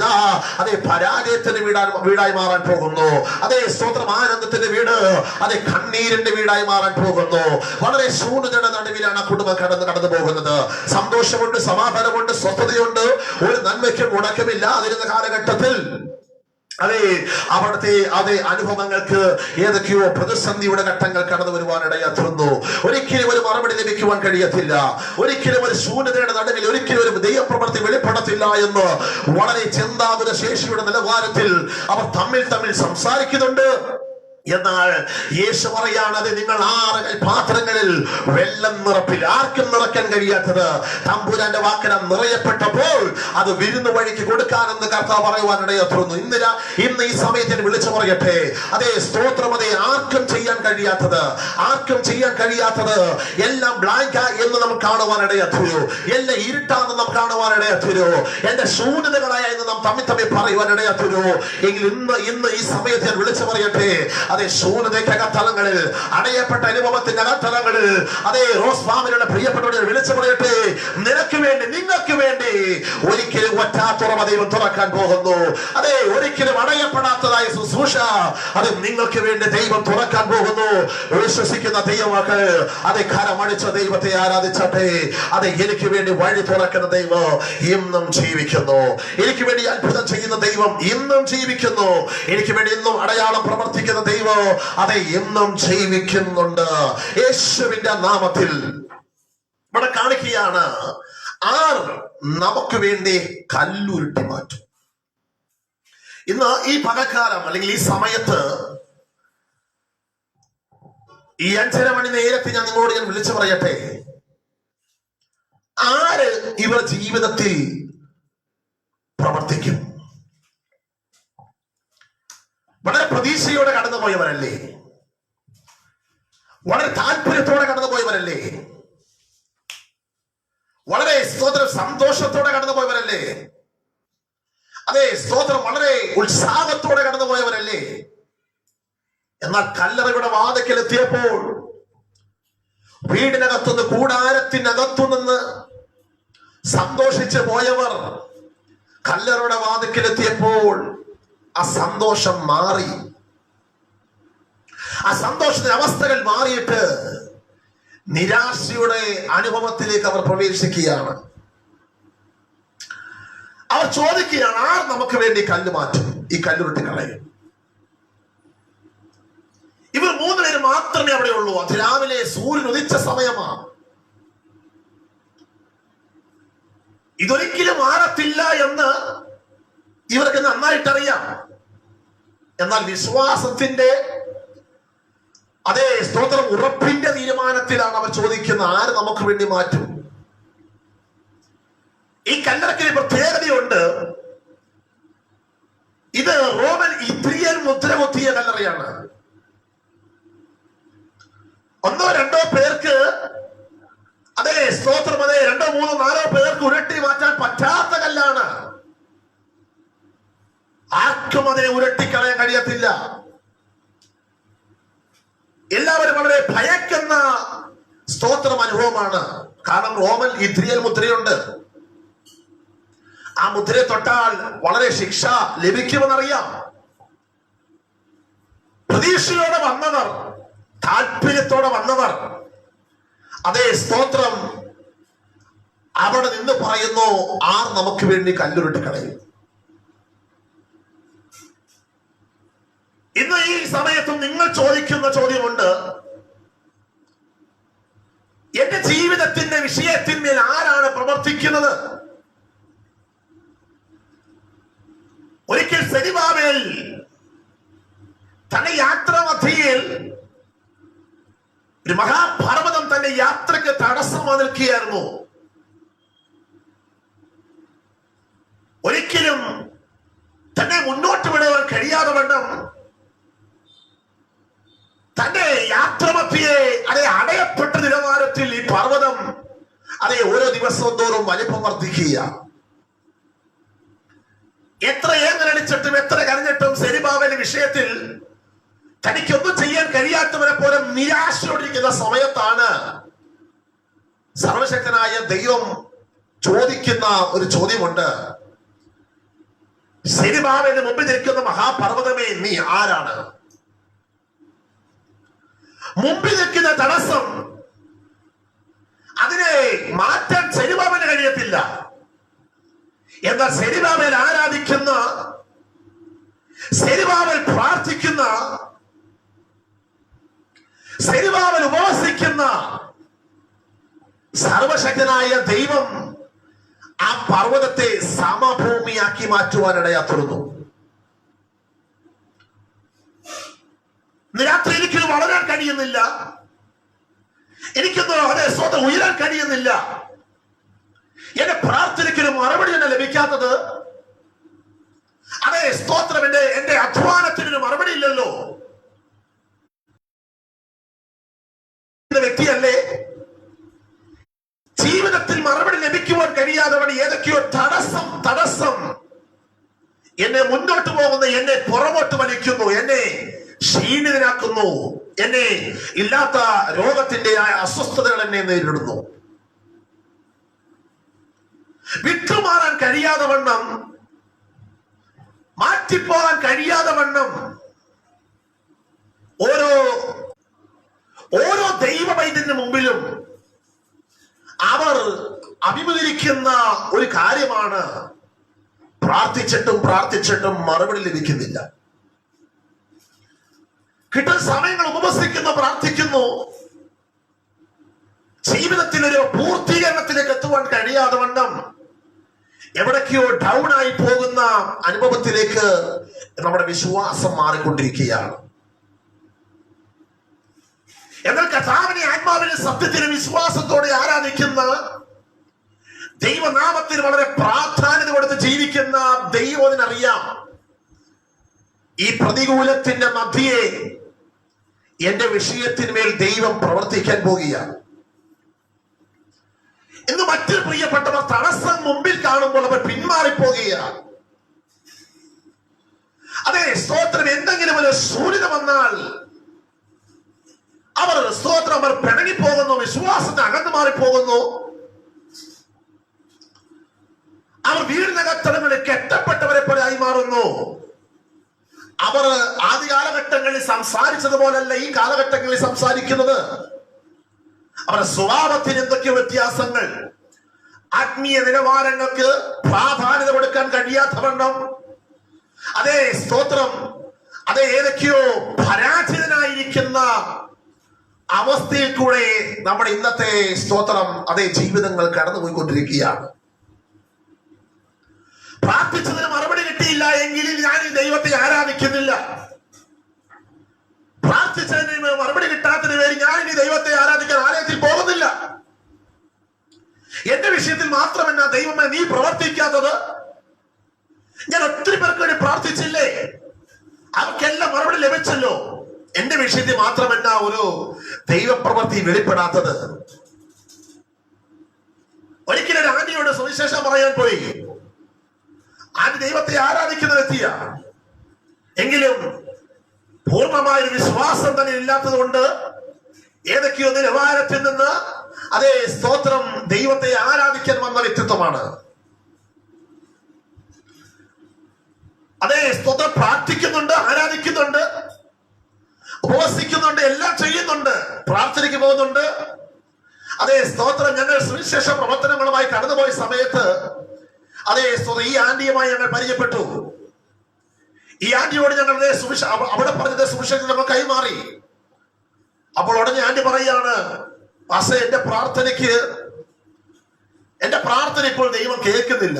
അതേ പരാജയത്തിന്റെ വീടായി മാറാൻ പോകുന്നു. അതേ സ്തോത്രം ആനന്ദത്തിന്റെ വീട് അതേ കണ്ണീരിന്റെ വീടായി മാറാൻ പോകുന്നു. വളരെ ശൂന്യതയുടെ നടുവിലാണ് കുടുംബം കടന്നു പോകുന്നത്. സന്തോഷമുണ്ട്, സമാധാനമുണ്ട്, സ്വസ്ഥതയുണ്ട്, ഒരു നന്മയ്ക്കും മുടക്കമില്ലാതിരുന്ന കാലഘട്ടത്തിൽ അവിടുത്തെ അനുഭവങ്ങൾക്ക് ഏതൊക്കെയോ പ്രതിസന്ധിയുടെ ഘട്ടങ്ങൾ കടന്നു വരുവാൻ ഇടയാത്തുന്നു. ഒരിക്കലും ഒരു മറുപടി ലഭിക്കുവാൻ കഴിയത്തില്ല. ഒരിക്കലും ഒരു ശൂന്യതയുടെ നടുവിൽ ഒരിക്കലും ഒരു ദൈവപ്രവൃത്തി വെളിപ്പെടത്തില്ല എന്ന് വളരെ ചിന്താകുല ശേഷിയുടെ നിലവാരത്തിൽ അവർ തമ്മിൽ സംസാരിക്കുന്നുണ്ട്. എന്നാൽ യേശു പറയാണത് നിങ്ങൾ 6 പാത്രങ്ങളിൽ വെള്ളം നിറപ്പിൽ ആർക്കും നിറയ്ക്കാൻ കഴിയാത്തത് തമ്പുരാന്റെ വാക്കനം നിറയപ്പെട്ടപ്പോൾ അത് വിരുന്ന് വഴിക്ക് കൊടുക്കാനെന്ന് കർത്താവ് പറയുവാനിടയാത്തുന്നു. ഇന്ന് ഈ സമയത്തിന് വിളിച്ചു പറയട്ടെ. അതേ സ്തോത്രം, അതേ ആർക്കും ചെയ്യാൻ കഴിയാത്തത് എല്ലാം ബ്ലാങ്ക് എന്ന് നമുക്ക് കാണുവാനിടയാത്തുന്നു. എല്ലാം ഇരുട്ടാന്ന് നാം കാണുവാനിടയാത്തുന്നു. എന്റെ ശൂന്യതകളായ എന്ന് നാം തമ്മിൽ പറയുവാനിടയാത്തുന്നു. എങ്കിൽ ഇന്ന് ഈ സമയത്ത് ഞാൻ വിളിച്ചു പറയട്ടെ. അതേ ശൂന്യതയ്ക്കകത്തലങ്ങളിൽ, അടയപ്പെട്ട അനുഭവത്തിന്റെ അകത്തലങ്ങളിൽ അതേ റോസ് ഫാമിലുള്ള പ്രിയപ്പെട്ടവരെ വിളിച്ചു പറയട്ടെ, നിനക്ക് വേണ്ടി, നിങ്ങൾക്ക് വേണ്ടി ഒരിക്കലും ഒറ്റാത്തുറമ ദൈവം തുറക്കാൻ പോകുന്നു. അതെ ഒരിക്കലും അടയപ്പെടാത്തതായ ശുശ്രൂഷ അത് നിങ്ങൾക്ക് വേണ്ടി ദൈവം തുറക്കാൻ പോകുന്നു. വിശ്വസിക്കുന്ന ദൈവമക്കൾ അതെ കരമടിച്ച ദൈവത്തെ ആരാധിച്ചട്ടെ. അതെ എനിക്ക് വേണ്ടി വഴി തുറക്കുന്ന ദൈവം ഇന്നും ജീവിക്കുന്നു. എനിക്ക് വേണ്ടി അത്ഭുതം ചെയ്യുന്ന ദൈവം ഇന്നും ജീവിക്കുന്നു. എനിക്ക് വേണ്ടി ഇന്നും അടയാളം പ്രവർത്തിക്കുന്ന ദൈവം അതെ ഇന്നും ജീവിക്കുന്നുണ്ട്. യേശുവിന്റെ നാമത്തിൽ ഇവിടെ കാണിക്കുകയാണ്, ആർ നമുക്ക് വേണ്ടി കല്ലുരുട്ടി മാറ്റും. ഇന്ന് ഈ പകൽക്കാലം അല്ലെങ്കിൽ ഈ സമയത്ത് ഈ 5:30 മണി നേരത്തെ ഞാൻ നിങ്ങളോട് വിളിച്ചു പറയട്ടെ, ആര് ഇവർ ജീവിതത്തിൽ പ്രവർത്തിക്കും? വളരെ പ്രതീക്ഷയോടെ കടന്നുപോയവരല്ലേ? വളരെ താല്പര്യത്തോടെ കടന്നുപോയവരല്ലേ? വളരെ സ്തോത്രം സന്തോഷത്തോടെ കടന്നുപോയവരല്ലേ? അതെ സ്തോത്രം വളരെ ഉത്സാഹത്തോടെ കടന്നുപോയവരല്ലേ? എന്നാൽ കല്ലറയുടെ വാതിക്കൽ എത്തിയപ്പോൾ, വീടിനകത്തുനിന്ന്, കൂടാരത്തിനകത്തുനിന്ന് സന്തോഷിച്ചു പോയവർ കല്ലറയുടെ വാതിക്കൽ എത്തിയപ്പോൾ ആ സന്തോഷം മാറി. ആ സന്തോഷത്തിന്റെ അവസ്ഥകൾ മാറിയിട്ട് നിരാശയുടെ അനുഭവത്തിലേക്ക് അവർ പ്രവേശിക്കുകയാണ്. അവർ ചോദിക്കുകയാണ്, ആർ നമുക്ക് വേണ്ടി കല്ല് മാറ്റും, ഈ കല്ലുരുട്ടി കളയും? ഇവർ 3 പേര് മാത്രമേ അവിടെ ഉള്ളൂ. അത് രാവിലെ സൂര്യൻ ഉദിച്ച സമയമാണ്. ഇതൊരിക്കലും മാറത്തില്ല എന്ന് ഇവർക്ക് നന്നായിട്ടറിയാം. എന്നാൽ വിശ്വാസത്തിന്റെ അതേ സ്തോത്രം, ഉറപ്പിന്റെ തീരുമാനത്തിലാണ് അവർ ചോദിക്കുന്നത്, ആര് നമുക്ക് വേണ്ടി മാറ്റും? ഈ കല്ലറയ്ക്ക് പ്രത്യേകതയുണ്ട്. ഇത് റോമൻ ഇത്രിയൻ മുദ്ര കൊത്തിയ കല്ലറയാണ്. ഒന്നോ രണ്ടോ പേർക്ക്, അതേ സ്തോത്രം, അതേ 2, 3, 4 പേർക്ക് ഉരുട്ടി മാറ്റാൻ പറ്റാത്ത കല്ലാണ്. ആർക്കും അതിനെ ഉരുട്ടിക്കളയാൻ കഴിയത്തില്ല. എല്ലാവരും വളരെ ഭയക്കുന്ന സ്തോത്രം അനുഭവമാണ്. കാരണം റോമൻ ഇത്രിയൽ മുദ്രയുണ്ട്. ആ മുദ്രയെ തൊട്ടാൽ വളരെ ശിക്ഷ ലഭിക്കുമെന്നറിയാം. പ്രതീക്ഷയോടെ വന്നവർ, താല്പര്യത്തോടെ വന്നവർ, അതേ സ്തോത്രം, അവിടെ നിന്ന് പറയുന്നു, ആർ നമുക്ക് വേണ്ടി കല്ലുരുട്ടി കളയും? ഇന്ന് ഈ സമയത്തും നിങ്ങൾ ചോദിക്കുന്ന ചോദ്യമുണ്ട്, എന്റെ ജീവിതത്തിന്റെ വിഷയത്തിന്മേൽ ആരാണ് പ്രവർത്തിക്കുന്നത്? ഒരിക്കൽ സെരുബ്ബാബേൽ തന്റെ യാത്രാമധ്യയിൽ ഒരു മഹാപർവ്വതം തന്റെ യാത്രയ്ക്ക് തടസ്സമായി നിൽക്കുകയായിരുന്നു. ഒരിക്കലും തന്നെ മുന്നോട്ട് വിടുവാൻ കഴിയാതെ വണ്ണം തന്റെ യാത്രാമധ്യയെ അടയപ്പെട്ട നിലവാരത്തിൽ ഈ പർവ്വതം ഓരോ ദിവസവും തോറും വലിപ്പം വർദ്ധിക്കുക. എത്ര ഏങ്ങലടിച്ചിട്ടും എത്ര കരഞ്ഞിട്ടും സെരുബ്ബാബേലിന്റെ വിഷയത്തിൽ തനിക്കൊന്നും ചെയ്യാൻ കഴിയാത്തവരെ പോലെ നിരാശയോടിരിക്കുന്ന സമയത്താണ് സർവശക്തനായ ദൈവം ചോദിക്കുന്ന ഒരു ചോദ്യമുണ്ട്. സെരുബ്ബാബേലിന് മുമ്പിൽ നിൽക്കുന്ന മഹാപർവ്വതമേ, നീ ആരാണ്? മുമ്പിൽ നിൽക്കുന്ന തടസ്സം, അതിനെ മാറ്റാൻ സെരുബ്ബാബേലിന് കഴിയത്തില്ല. എന്നാൽ സെരുബ്ബാബേൽ ആരാധിക്കുന്ന, സെരുബ്ബാബേൽ പ്രാർത്ഥിക്കുന്ന, സെരുബ്ബാബേൽ ഉപവസിക്കുന്ന സർവശക്തനായ ദൈവം ആ പർവ്വതത്തെ സമഭൂമിയാക്കി മാറ്റുവാനിടയാ തീർന്നു. രാത്രി എനിക്കൊരു വളരാൻ കഴിയുന്നില്ല, എനിക്കൊന്നും അതേ സ്വന്തം ഉയരാൻ കഴിയുന്നില്ല, എന്റെ പ്രാർത്ഥനയ്ക്കൊരു മറുപടി തന്നെ ലഭിക്കാത്തത്, അതേ സ്തോത്രം, എന്റെ അധ്വാനത്തിനൊരു മറുപടി ഇല്ലല്ലോ, വ്യക്തിയല്ലേ ജീവിതത്തിൽ മറുപടി ലഭിക്കുവാൻ കഴിയാതെ ഏതൊക്കെയോ തടസ്സം എന്നെ മുന്നോട്ട് പോകുന്നു, എന്നെ പുറമോട്ട് വലിക്കുന്നു, എന്നെ ക്ഷീണിതനാക്കുന്നു, എന്നെ ഇല്ലാത്ത രോഗത്തിന്റെ അസ്വസ്ഥതകൾ എന്നെ നേരിടുന്നു. വിട്ടുമാറാൻ കഴിയാതെ വണ്ണം, മാറ്റിപ്പോകാൻ കഴിയാതെ വണ്ണം ഓരോ ദൈവവൈദ്യന് മുമ്പിലും അവർ അഭിമുഖീകരിക്കുന്ന ഒരു കാര്യമാണ്, പ്രാർത്ഥിച്ചിട്ടും മറുപടി ലഭിക്കുന്നില്ല. കിട്ടുന്ന സമയങ്ങൾ ഉപവസിക്കുന്നു, പ്രാർത്ഥിക്കുന്നു, ജീവിതത്തിൽ ഒരു പൂർത്തീകരണത്തിലേക്ക് എത്തുവാൻ കഴിയാതെ വണ്ണം എവിടേക്കോ ഡൗൺ ആയി പോകുന്ന അനുഭവത്തിലേക്ക് നമ്മുടെ വിശ്വാസം മാറിക്കൊണ്ടിരിക്കുകയാണ്. എന്നാൽ കർത്താവിനെ ആത്മാവിനെ സത്യത്തിന് വിശ്വാസത്തോടെ ആരാധിക്കുന്ന, ദൈവനാമത്തിന് വളരെ പ്രാധാന്യത കൊടുത്ത് ജീവിക്കുന്ന ദൈവത്തിനറിയാം, ഈ പ്രതികൂലത്തിന്റെ മധ്യേ എന്റെ വിഷയത്തിന്മേൽ ദൈവം പ്രവർത്തിക്കാൻ പോകുകയാണ്. ഇന്ന് മറ്റൊരു പ്രിയപ്പെട്ടവർ തടസ്സം മുമ്പിൽ കാണുമ്പോൾ അവർ പിന്മാറിപ്പോകുകയാണ്. അതെ സ്തോത്രം, എന്തെങ്കിലും ഒരു ശൂന്യത വന്നാൽ അവർ സ്തോത്രം, അവർ പിണങ്ങിപ്പോകുന്നു, വിശ്വാസത്തെ അകന്നു മാറിപ്പോകുന്നു. അവർ വീടിനകത്തടങ്ങളിൽ കെട്ടപ്പെട്ടവരെ പോലെ ആയി മാറുന്നു. അവർ ആദ്യ കാലഘട്ടങ്ങളിൽ സംസാരിച്ചതുപോലല്ല ഈ കാലഘട്ടങ്ങളിൽ സംസാരിക്കുന്നത്. അവരുടെ സ്വഭാവത്തിന് എന്തൊക്കെയോ വ്യത്യാസങ്ങൾ, ആത്മീയ നിലവാരങ്ങൾക്ക് പ്രാധാന്യത കൊടുക്കാൻ കഴിയാത്തവണ്ണം, അതേ സ്തോത്രം, അതേ ഏതൊക്കെയോ പരാജിതനായിരിക്കുന്ന അവസ്ഥയിൽ കൂടെ നമ്മുടെ ഇന്നത്തെ സ്തോത്രം, അതേ ജീവിതങ്ങൾ കടന്നുപോയിക്കൊണ്ടിരിക്കുകയാണ്. പ്രാർത്ഥിച്ചതിന് മറുപടി കിട്ടിയില്ല എങ്കിൽ ഞാൻ ഈ ദൈവത്തെ ആരാധിക്കുന്നില്ല. പ്രാർത്ഥിച്ചതിന് മറുപടി ദൈവത്തെ ആരാധിക്കാൻ ആലയത്തിൽ പോകുന്നില്ല. എന്റെ വിഷയത്തിൽ മാത്രം എന്നാ ദൈവമേ നീ പ്രവർത്തിക്കാത്തത്? ഞാൻ ഒത്തിരി പേർക്ക് വേണ്ടി പ്രാർത്ഥിച്ചില്ലേ, അവർക്കെല്ലാം മറുപടി ലഭിച്ചല്ലോ. എന്റെ വിഷയത്തിൽ മാത്രം എന്നാ ഒരു ദൈവപ്രവൃത്തി വെളിപ്പെടാത്തത്? ഒരിക്കലും ഒരു ആന്റിയോട് സുവിശേഷം പറയാൻ പോയി. ആന്റി ദൈവത്തെ ആരാധിക്കുന്ന വ്യക്തിയാ, എങ്കിലും പൂർണ്ണമായൊരു വിശ്വാസം തന്നെ ഇല്ലാത്തത് കൊണ്ട് ഏതൊക്കെയോ നിലവാരത്തിൽ നിന്ന് അതേ സ്തോത്രം ദൈവത്തെ ആരാധിക്കാൻ വന്ന വ്യക്തിത്വമാണ്. അതേ സ്തോത്രം പ്രാർത്ഥിക്കുന്നുണ്ട്, ആരാധിക്കുന്നുണ്ട്, ഉപവസിക്കുന്നുണ്ട്, എല്ലാം ചെയ്യുന്നുണ്ട്, പ്രാർത്ഥനയ്ക്ക് പോകുന്നുണ്ട്. അതേ സ്തോത്രം ഞങ്ങൾ സുവിശേഷ പ്രവർത്തനങ്ങളുമായി കടന്നുപോയ സമയത്ത് അതേ ഈ ആന്റിയുമായി ഞങ്ങൾ പരിചയപ്പെട്ടു. ഈ ആന്റിയോട് ഞങ്ങൾ അവിടെ പറഞ്ഞത് സുവിശേഷം ഞങ്ങൾ കൈമാറി. അപ്പോൾ ഉടനെ ആന്റി പറയാണ്, പക്ഷേ എന്റെ പ്രാർത്ഥന ഇപ്പോൾ ദൈവം കേൾക്കുന്നില്ല.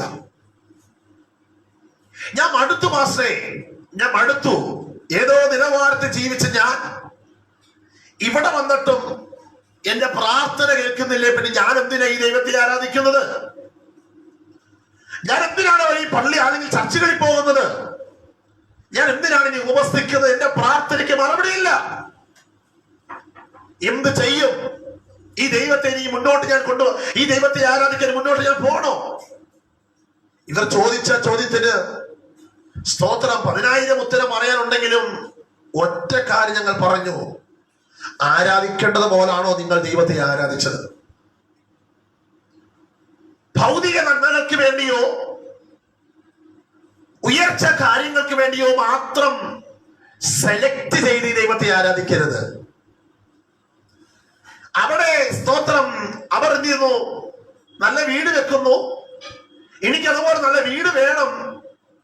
ഞാൻ മടുത്തു പാസ്റ്റേ, ഞാൻ മടുത്തു. ഏതോ നിലവാരത്തിൽ ജീവിച്ച് ഞാൻ ഇവിടെ വന്നിട്ടും എന്റെ പ്രാർത്ഥന കേൾക്കുന്നില്ലേ, പിന്നെ ഞാൻ എന്തിനാ ഈ ദൈവത്തെ ആരാധിക്കുന്നത്? ഞാൻ എന്തിനാണ് ഈ പള്ളി അല്ലെങ്കിൽ ചർച്ചകളിൽ പോകുന്നത്? ഞാൻ എന്തിനാണ് ഇനി ഉപവസിക്കുന്നത്? എന്റെ പ്രാർത്ഥനയ്ക്ക് മറുപടിയില്ല. എന്ത് ചെയ്യും? ഈ ദൈവത്തെ ഇനി മുന്നോട്ട് ഞാൻ ഈ ദൈവത്തെ ആരാധിക്കാൻ മുന്നോട്ട് ഞാൻ പോണോ? ഇവർ ചോദിച്ച ചോദ്യത്തിന് സ്തോത്രം 10,000 ഉത്തരം പറയാനുണ്ടെങ്കിലും ഒറ്റ കാര്യം ഞങ്ങൾ പറഞ്ഞു, ആരാധിക്കേണ്ടത് പോലാണോ നിങ്ങൾ ദൈവത്തെ ആരാധിച്ചത്? ഭൗതിക നന്മകൾക്ക് വേണ്ടിയോ ഉയർച്ച കാര്യങ്ങൾക്ക് വേണ്ടിയോ മാത്രം സെലക്ട് ചെയ്ത് ദൈവത്തെ ആരാധിക്കരുത്. അവിടെ സ്തോത്രം അവർ എന്ത് ചെയ്യുന്നു? നല്ല വീട് വെക്കുന്നു, എനിക്കതുപോലെ നല്ല വീട് വേണം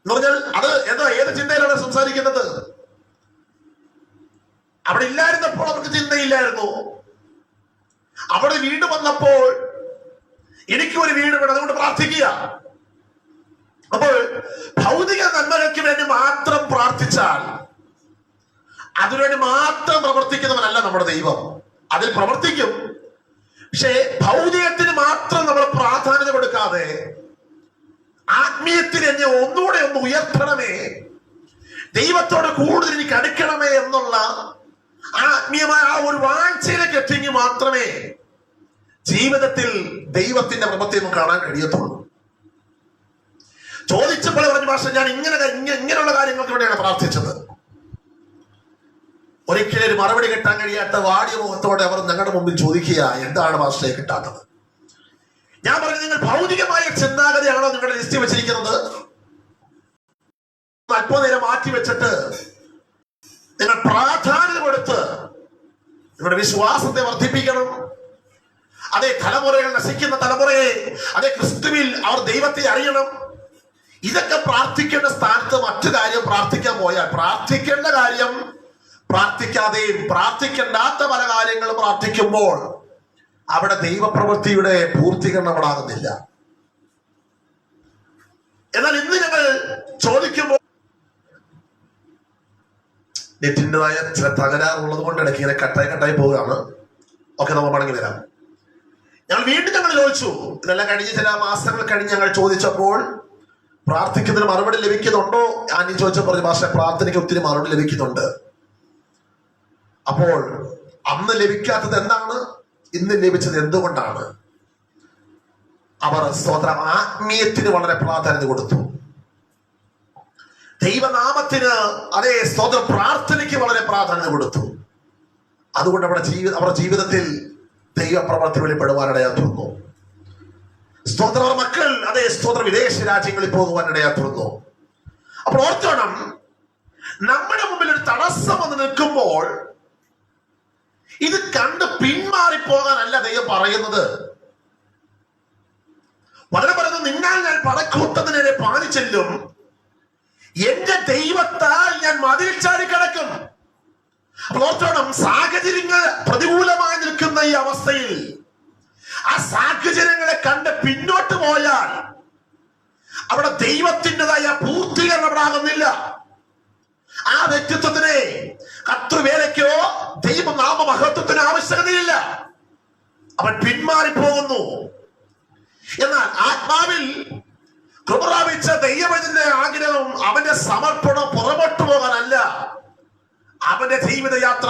എന്ന് പറഞ്ഞാൽ അത് ഏത് ചിന്തയിലാണ് സംസാരിക്കുന്നത്? അവിടെ ഇല്ലായിരുന്നപ്പോൾ അവർക്ക് ചിന്തയില്ലായിരുന്നു. അവിടെ വീട് വന്നപ്പോൾ എനിക്കും ഒരു വീട് വേണം, അതുകൊണ്ട് പ്രാർത്ഥിക്കുക. അപ്പോൾ ഭൗതിക നന്മകൾക്ക് വേണ്ടി മാത്രം പ്രാർത്ഥിച്ചാൽ അതിനുവേണ്ടി മാത്രം പ്രവർത്തിക്കുന്നവനല്ല നമ്മുടെ ദൈവം. അതിൽ പ്രവർത്തിക്കും, പക്ഷേ ഭൗതികത്തിന് മാത്രം നമ്മൾ പ്രാധാന്യത കൊടുക്കാതെ ആത്മീയത്തിന് എന്നെ ഒന്നുകൂടെ ഒന്ന് ഉയർത്തണമേ, ദൈവത്തോട് കൂടുതൽ എനിക്ക് അടുക്കണമേ എന്നുള്ള ആത്മീയമായ ആ ഒരു വാഞ്ചയിലേക്ക് എത്തിയെങ്കിൽ മാത്രമേ ജീവിതത്തിൽ ദൈവത്തിന്റെ പ്രവൃത്തി കാണാൻ കഴിയത്തുള്ളൂ. ചോദിച്ചപ്പോൾ പറഞ്ഞ ഭാഷ ഞാൻ ഇങ്ങനെയുള്ള കാര്യങ്ങൾക്ക് വേണ്ടിയാണ് പ്രാർത്ഥിച്ചത്. ഒരിക്കലും ഒരു മറുപടി കിട്ടാൻ കഴിയാത്ത വാടിയ മുഖത്തോടെ അവർ ഞങ്ങളുടെ മുമ്പിൽ ചോദിക്കുക, എന്താണ് ഭാഷയെ കിട്ടാത്തത്? ഞാൻ പറഞ്ഞു, നിങ്ങൾ ഭൗതികമായ ചിന്താഗതിയാണോ നിങ്ങളുടെ ലിസ്റ്റ് വെച്ചിരിക്കുന്നത്? അല്പനേരം മാറ്റി വെച്ചിട്ട് നിങ്ങൾ പ്രാധാന്യത കൊടുത്ത് നിങ്ങളുടെ വിശ്വാസത്തെ വർദ്ധിപ്പിക്കണം. അതേ തലമുറകൾ നശിക്കുന്ന തലമുറയെ അതേ ക്രിസ്തുവിൽ അവർ ദൈവത്തെ അറിയണം. ഇതൊക്കെ പ്രാർത്ഥിക്കേണ്ട സ്ഥാനത്ത് മറ്റു കാര്യം പ്രാർത്ഥിക്കാൻ പോയാൽ പ്രാർത്ഥിക്കേണ്ട കാര്യം പ്രാർത്ഥിക്കാതെയും പ്രാർത്ഥിക്കേണ്ടാത്ത പല കാര്യങ്ങളും പ്രാർത്ഥിക്കുമ്പോൾ അവിടെ ദൈവപ്രവൃത്തിയുടെ പൂർത്തീകരണം അവിടെ ആകുന്നില്ല. എന്നാൽ ഇന്ന് ഞങ്ങൾ ചോദിക്കുമ്പോൾ നെറ്റിൻ്റെതായ ചില തകരാറുള്ളത് കൊണ്ട് ഇടയ്ക്ക് ഇങ്ങനെ കട്ടായി പോവുകയാണ്. ഒക്കെ നമ്മൾ മടങ്ങി വരാം. ഞങ്ങൾ ചോദിച്ചു, ഇതെല്ലാം കഴിഞ്ഞ് ചില മാസങ്ങൾ കഴിഞ്ഞ് ഞങ്ങൾ ചോദിച്ചപ്പോൾ പ്രാർത്ഥിക്കുന്നതിന് മറുപടി ലഭിക്കുന്നുണ്ടോ? ആന്റി ചോദിച്ചപ്പോൾ ഭാഷ പ്രാർത്ഥനയ്ക്ക് ഒത്തിരി മറുപടി ലഭിക്കുന്നുണ്ട്. അപ്പോൾ അന്ന് ലഭിക്കാത്തത് എന്താണ്? ഇന്ന് ലഭിച്ചത് എന്തുകൊണ്ടാണ്? അവർ സ്തോത്രം ആത്മീയത്തിന് വളരെ പ്രാധാന്യത കൊടുത്തു. ദൈവനാമത്തിന് അതേ സ്തോത്രം പ്രാർത്ഥനയ്ക്ക് വളരെ പ്രാധാന്യത കൊടുത്തു. അതുകൊണ്ട് അവരുടെ ജീവിതത്തിൽ ദൈവപ്രവൃത്തി വെളിപ്പെടുവാനിടയാ തീർന്നു. സ്തോത്ര മക്കൾ അതേ സ്തോത്ര വിദേശ രാജ്യങ്ങളിൽ പോകുവാനിടയാ തീർന്നു. അപ്പോൾ ഓർത്തോണം, നമ്മുടെ മുമ്പിൽ ഒരു തടസ്സം വന്ന് നിൽക്കുമ്പോൾ ഇത് കണ്ട് പിന്മാറിപ്പോകാനല്ല ദൈവം പറയുന്നത്. വളരെ പറയുന്നത്, നിന്നാൽ ഞാൻ പടക്കൂട്ടത്തിനെ പാലിച്ചെല്ലും, എന്റെ ദൈവത്താൽ ഞാൻ മതിൽ ചാടി കിടക്കും. അപ്പോൾ ഓർത്തോണം, സാഹചര്യങ്ങൾ പ്രതികൂലമായി നിൽക്കുന്ന ഈ അവസ്ഥയിൽ ആ സാഹചര്യങ്ങളെ കണ്ട് പിന്നോട്ട് പോയാൽ അവിടെ ദൈവത്തിൻ്റെതായ പൂർത്തീകരണം അവിടെ ആകുന്നില്ല. ആ വ്യക്തിത്വത്തിനെ കർത്തൃവേലയ്ക്കോ ദൈവനാമ മഹത്വത്തിന് ആവശ്യകതയില്ല. അവൻ പിന്മാറിപ്പോകുന്നു. എന്നാൽ ആത്മാവിൽ കൃപ പ്രാപിച്ച ദൈവത്തിന്റെ ആഗ്രഹം, അവന്റെ സമർപ്പണം പുറകോട്ട് പോകാനല്ല. അവന്റെ ജീവിതയാത്ര,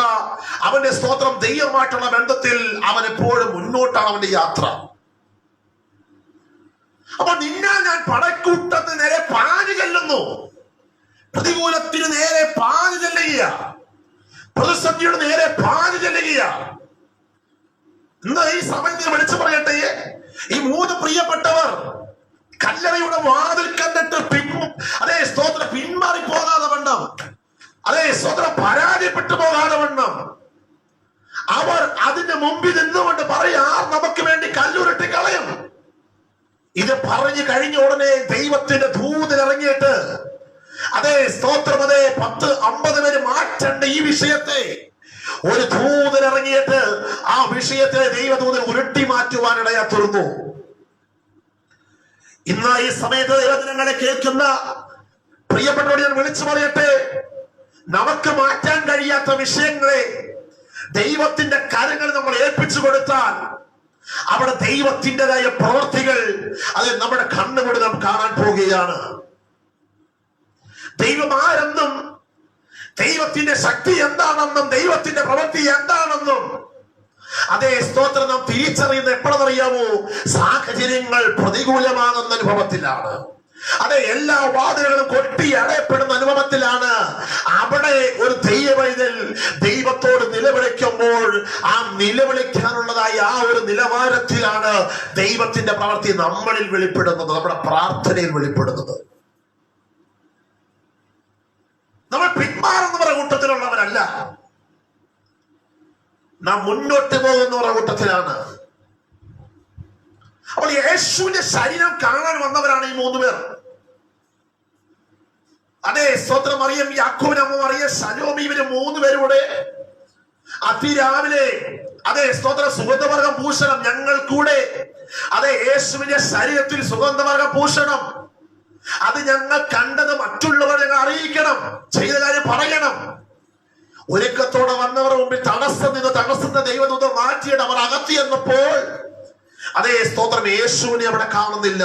അവന്റെ സ്തോത്രം ദൈവമായിട്ടുള്ള ബന്ധത്തിൽ അവൻ എപ്പോഴും മുന്നോട്ടാണ് അവന്റെ യാത്ര. അപ്പൊ നിന്നാൽ ഞാൻ പടക്കൂട്ടത്തിന് നേരെ പാഞ്ഞു ചെല്ലുന്നു. പ്രതികൂലത്തിന് നേരെ പാഞ്ഞു ചെല്ലുക, പ്രതിസന്ധിയുടെ നേരെ പാഞ്ഞു ചെല്ലുക. ഇന്ന് ഈ സമയത്ത് വിളിച്ചു പറയട്ടെ, ഈ 3 പ്രിയപ്പെട്ടവർ കല്ലറയുടെ വാതിൽ കണ്ടിട്ട് അതേ സ്തോത്രം പിന്മാറി പോകാതെ വണ്ണം, അതേ സ്തോത്രം പരാജയപ്പെട്ടു പോകാതെ വണ്ണം അവർ അതിന്റെ മുമ്പിൽ നിന്നുകൊണ്ട് പറയാ, നമുക്ക് വേണ്ടി കല്ലുരുട്ടി കളയും. ഇത് പറഞ്ഞു കഴിഞ്ഞ ഉടനെ ദൈവത്തിന്റെ ദൂതൻ ഇറങ്ങിയിട്ട്, അതേ സ്തോത്രം, അതേ 10-50 പേര് മാറ്റേണ്ട ഈ വിഷയത്തെ ഒരു ദൂതൻ ഇറങ്ങിയിട്ട് ആ വിഷയത്തെ ദൈവദൂതൻ ഉരുട്ടി മാറ്റുവാനിടയാ തീർന്നു. ഇന്ന് ഈ സമയത്ത് ദൈവജനങ്ങളെ കേൾക്കുന്ന പ്രിയപ്പെട്ടവരോട് ഞാൻ വിളിച്ചു പറയട്ടെ, നമുക്ക് മാറ്റാൻ കഴിയാത്ത വിഷയങ്ങളെ ദൈവത്തിന്റെ കരങ്ങൾ നമ്മൾ ഏൽപ്പിച്ചു കൊടുത്താൽ അവിടെ ദൈവത്തിൻ്റെതായ പ്രവൃത്തികൾ അത് നമ്മുടെ കണ്ണുകൊണ്ട് നാം കാണാൻ പോവുകയാണ്. ദൈവം ആരെന്നും, ദൈവത്തിന്റെ ശക്തി എന്താണെന്നും, ദൈവത്തിന്റെ പ്രവൃത്തി എന്താണെന്നും അതേ സ്തോത്രം നാം തിരിച്ചറിയുന്ന എപ്പോഴറിയാമോ? സാഹചര്യങ്ങൾ പ്രതികൂലമാകുന്ന അനുഭവത്തിലാണ്. അതെ, എല്ലാ വാതിലുകളും കൊട്ടി അടയപ്പെടുന്ന അനുഭവത്തിലാണ്. അവിടെ ഒരു ദൈവവൈതൽ ദൈവത്തോട് നിലവിളിക്കുമ്പോൾ ആ നിലവിളിക്കാനുള്ളതായ ആ ഒരു നിലവാരത്തിലാണ് ദൈവത്തിന്റെ പ്രവൃത്തി നമ്മളിൽ വെളിപ്പെടുന്നത്, നമ്മുടെ പ്രാർത്ഥനയിൽ വെളിപ്പെടുന്നത്. നമ്മൾ പിന്മാറുന്നവരുടെ കൂട്ടത്തിലുള്ളവരല്ല, നാം മുന്നോട്ട് പോകുന്നവരുടെ കൂട്ടത്തിലാണ്. അപ്പോൾ യേശുവിന്റെ ശരീരം കാണാൻ വന്നവരാണ് ഈ 3 പേർ. അതെ സ്തോത്രം, മറിയം, യാക്കോബിന്റെ അമ്മ മറിയം, ശലോമി, ഇവര് 3 പേരുടെ അതിരാവിലെ അതെ സ്തോത്രം സുഗന്ധവർഗം പൂശണം, ഞങ്ങൾ കൂടെ അതെ യേശുവിന്റെ ശരീരത്തിൽ സുഗന്ധവർഗം പൂശണം, അത് ഞങ്ങൾ കണ്ടത് മറ്റുള്ളവർ ഞങ്ങൾ അറിയിക്കണം, ചെയ്ത കാര്യം പറയണം. ഒരുക്കത്തോടെ വന്നവർ മുമ്പിൽ തടസ്സത്തെ ദൈവദൂതൻ മാറ്റിയിട്ട് അവർ അകത്തി എന്നപ്പോൾ അതേ സ്തോത്രം യേശുവിനെ അവിടെ കാണുന്നില്ല.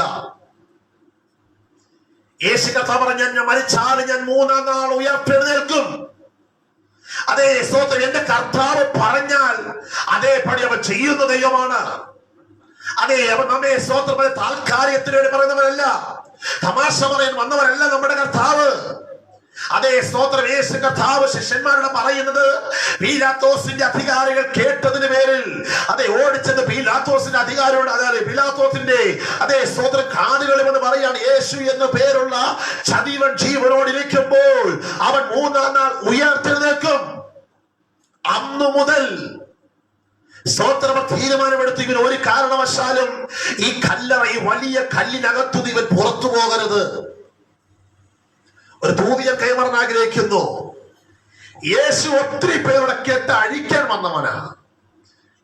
യേശു കഥ പറഞ്ഞ, ഞാൻ മരിച്ചാൽ ഞാൻ 3-ാം നാൾ ഉയർത്തെഴുന്നേൽക്കും. അതേ സ്തോത്രം, എന്റെ കർത്താവ് പറഞ്ഞാൽ അതേപടി അവൻ ചെയ്യുന്ന ദൈവമാണ്. അതെ, അവൻ നമ്മെ സ്തോത്രം താൽക്കാലികത്തിന് വേണ്ടി പറയുന്നവരല്ല, തമാശ പറയാൻ വന്നവരല്ല നമ്മുടെ കർത്താവ്. അതേ സ്തോത്രം, യേശു കർത്താവ് ശിഷ്യന്മാരോട് പറയുന്നത്, പീലാത്തോസിന്റെ അധികാരികൾ കേട്ടതിന് പേരിൽ അതെ ഓടിച്ചത് പീലാത്തോസിന്റെ അധികാരിയോട്, അതായത് പീലാത്തോസിന്റെ അതേ സ്തോത്രം കാതുകളിൽ എന്ന് പറയാണ്, യേശു എന്ന പേരുള്ള ചതിവൻ ജീവനോടിരിക്കുമ്പോൾ അവൻ 3-ാം നാൾ ഉയർത്തെഴുന്നേൽക്കും. അന്നു മുതൽ സ്തോത്രം തീരുമാനമെടുത്ത് ഇവൻ ഒരു കാരണവശാലും ഈ കല്ലറ, ഈ വലിയ കല്ലിനകത്തു ഇവൻ പുറത്തു പോകരുത്. ഒരു ദൂതിയെ കൈമാറാൻ ആഗ്രഹിക്കുന്നു. യേശു ഒത്തിരി പേരുടെ കെട്ട് അഴിക്കാൻ വന്നവനാ,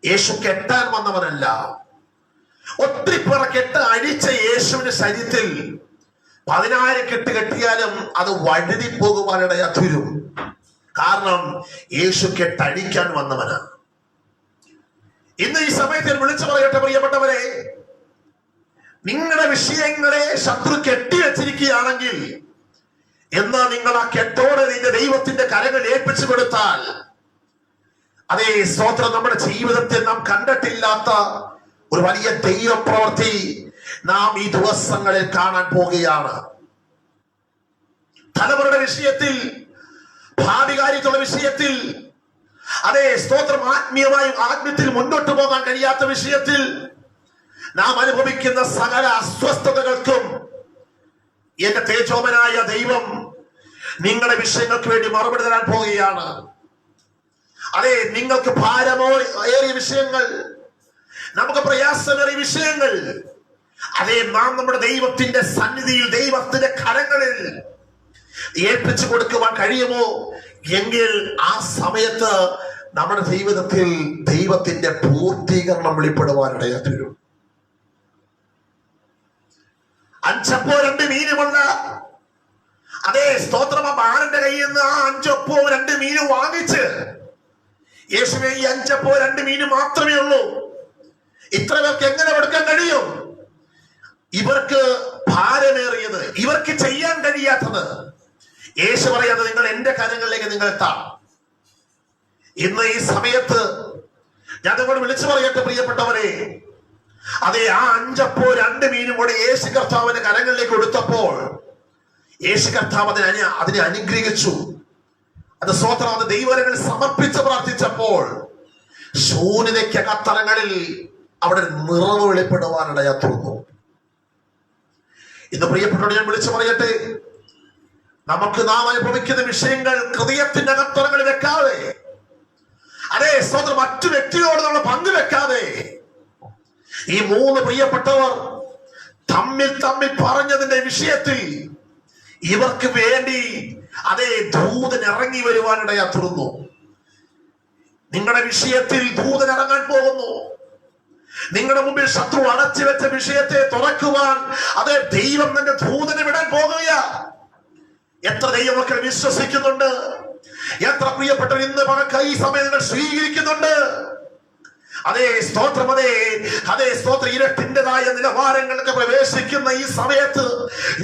യേശു കെട്ടാൻ വന്നവനല്ല. ഒത്തിരി പേരുടെ കെട്ട് അഴിച്ച യേശുവിന്റെ ശരീരത്തിൽ 10,000 കെട്ട് കെട്ടിയാലും അത് വഴുതി പോകുവാനിടയാ തീരും. കാരണം യേശു കെട്ടഴിക്കാൻ വന്നവനാ. ഇന്ന് ഈ സമയത്ത് വിളിച്ചു പറയട്ടെ പ്രിയപ്പെട്ടവരെ, നിങ്ങളുടെ വിഷയങ്ങളെ ശത്രു കെട്ടിവെച്ചിരിക്കുകയാണെങ്കിൽ എന്നാ നിങ്ങൾ ആ കെട്ടോടെ നിന്റെ ദൈവത്തിന്റെ കരങ്ങൾ ഏൽപ്പിച്ചു കൊടുത്താൽ അതേ സ്തോത്രം, നമ്മുടെ ജീവിതത്തിൽ നാം കണ്ടിട്ടില്ലാത്ത ഒരു വലിയ ദൈവപ്രവൃത്തി നാം ഈ ദിവസങ്ങളിൽ കാണാൻ പോകുകയാണ്. തലമുറയുടെ വിഷയത്തിൽ, ഭാവി കാര്യത്തുള്ള വിഷയത്തിൽ, അതേ സ്തോത്രം, ആത്മീയത്തിൽ മുന്നോട്ട് പോകാൻ കഴിയാത്ത വിഷയത്തിൽ നാം അനുഭവിക്കുന്ന സകല അസ്വസ്ഥതകൾക്കും എന്റെ തേജോമനായ ദൈവം നിങ്ങളുടെ വിഷയങ്ങൾക്ക് വേണ്ടി മറുപടി തരാൻ പോവുകയാണ്. അതെ, നിങ്ങൾക്ക് ഭാരമോ ഏറിയ വിഷയങ്ങൾ, നമുക്ക് പ്രയാസമേറിയ വിഷയങ്ങൾ, അതേ നാം നമ്മുടെ ദൈവത്തിന്റെ സന്നിധിയിൽ, ദൈവത്തിന്റെ കരങ്ങളിൽ ഏൽപ്പിച്ചു കൊടുക്കുവാൻ കഴിയുമോ എങ്കിൽ ആ സമയത്ത് നമ്മുടെ ജീവിതത്തിൽ ദൈവത്തിന്റെ പൂർത്തീകരണം വെളിപ്പെടുവാനിടയാ തീരും. 5 അപ്പവും 2 മീനുമുള്ള അതേ സ്തോത്രം, ആ ബാലന്റെ കയ്യിൽ നിന്ന് ആ 5 അപ്പവും 2 മീനും വാങ്ങിച്ച്, യേശുവേ ഈ 5 അപ്പവും 2 മീനും മാത്രമേ ഉള്ളൂ, ഇത്ര പേർക്ക് എങ്ങനെ കൊടുക്കാൻ കഴിയും? ഇവർക്ക് ഭാരമേറിയത്, ഇവർക്ക് ചെയ്യാൻ കഴിയാത്തത് യേശു പറയാതെ നിങ്ങൾ എന്റെ കാര്യങ്ങളിലേക്ക് നിങ്ങൾ എത്താം. ഇന്ന് ഈ സമയത്ത് ഞാൻ നിങ്ങളോട് വിളിച്ചു പറയട്ടെ പ്രിയപ്പെട്ടവരെ, അതെ, ആ 5 അപ്പവും 2 മീനും കൂടെ യേശു കർത്താവിന്റെ കരങ്ങളിലേക്ക് കൊടുത്തപ്പോൾ യേശു കർത്താവ് അതിനെ അനുഗ്രഹിച്ചു. അത് സ്വോത്രം, അത് ദൈവങ്ങളിൽ സമർപ്പിച്ച് പ്രാർത്ഥിച്ചപ്പോൾ ശൂന്യതയ്ക്കകത്തലങ്ങളിൽ അവിടെ നിറവ് വെളിപ്പെടുവാനിടയാ തീർന്നു. ഇന്ന് പ്രിയപ്പെട്ടവരോട് ഞാൻ വിളിച്ചു പറയട്ടെ, നമുക്ക് നാം അനുഭവിക്കുന്ന വിഷയങ്ങൾ ഹൃദയത്തിന്റെ അകത്തലങ്ങളിൽ വെക്കാതെ, അതേ സ്വന്തം മറ്റു വ്യക്തിയോട് നമ്മൾ പങ്കുവെക്കാതെ, ഈ 3 പ്രിയപ്പെട്ടവർ തമ്മിൽ പറഞ്ഞതിന്റെ വിഷയത്തിൽ ഇവർക്ക് വേണ്ടി അതേ ദൂതൻ ഇറങ്ങി വരുവാനിടയാ തീർന്നു. നിങ്ങളുടെ വിഷയത്തിൽ ദൂതൻ ഇറങ്ങാൻ പോകുന്നു. നിങ്ങളുടെ മുമ്പിൽ ശത്രു അടച്ചു വെച്ച വിഷയത്തെ തുറക്കുവാൻ അതേ ദൈവം തന്റെ ദൂതനെ വിടാൻ പോകുകയാ. എത്ര ദൈവമക്കൾ വിശ്വസിക്കുന്നുണ്ട്? എത്ര പ്രിയപ്പെട്ടവർ ഇന്ന് പകൽ ഈ സമയം നിങ്ങൾ സ്വീകരിക്കുന്നുണ്ട്? അതേ സ്തോത്രം, അതേ സ്തോത്രം. ഇരട്ടിൻ്റെതായ നിലവാരങ്ങൾക്ക് പ്രവേശിക്കുന്ന ഈ സമയത്ത്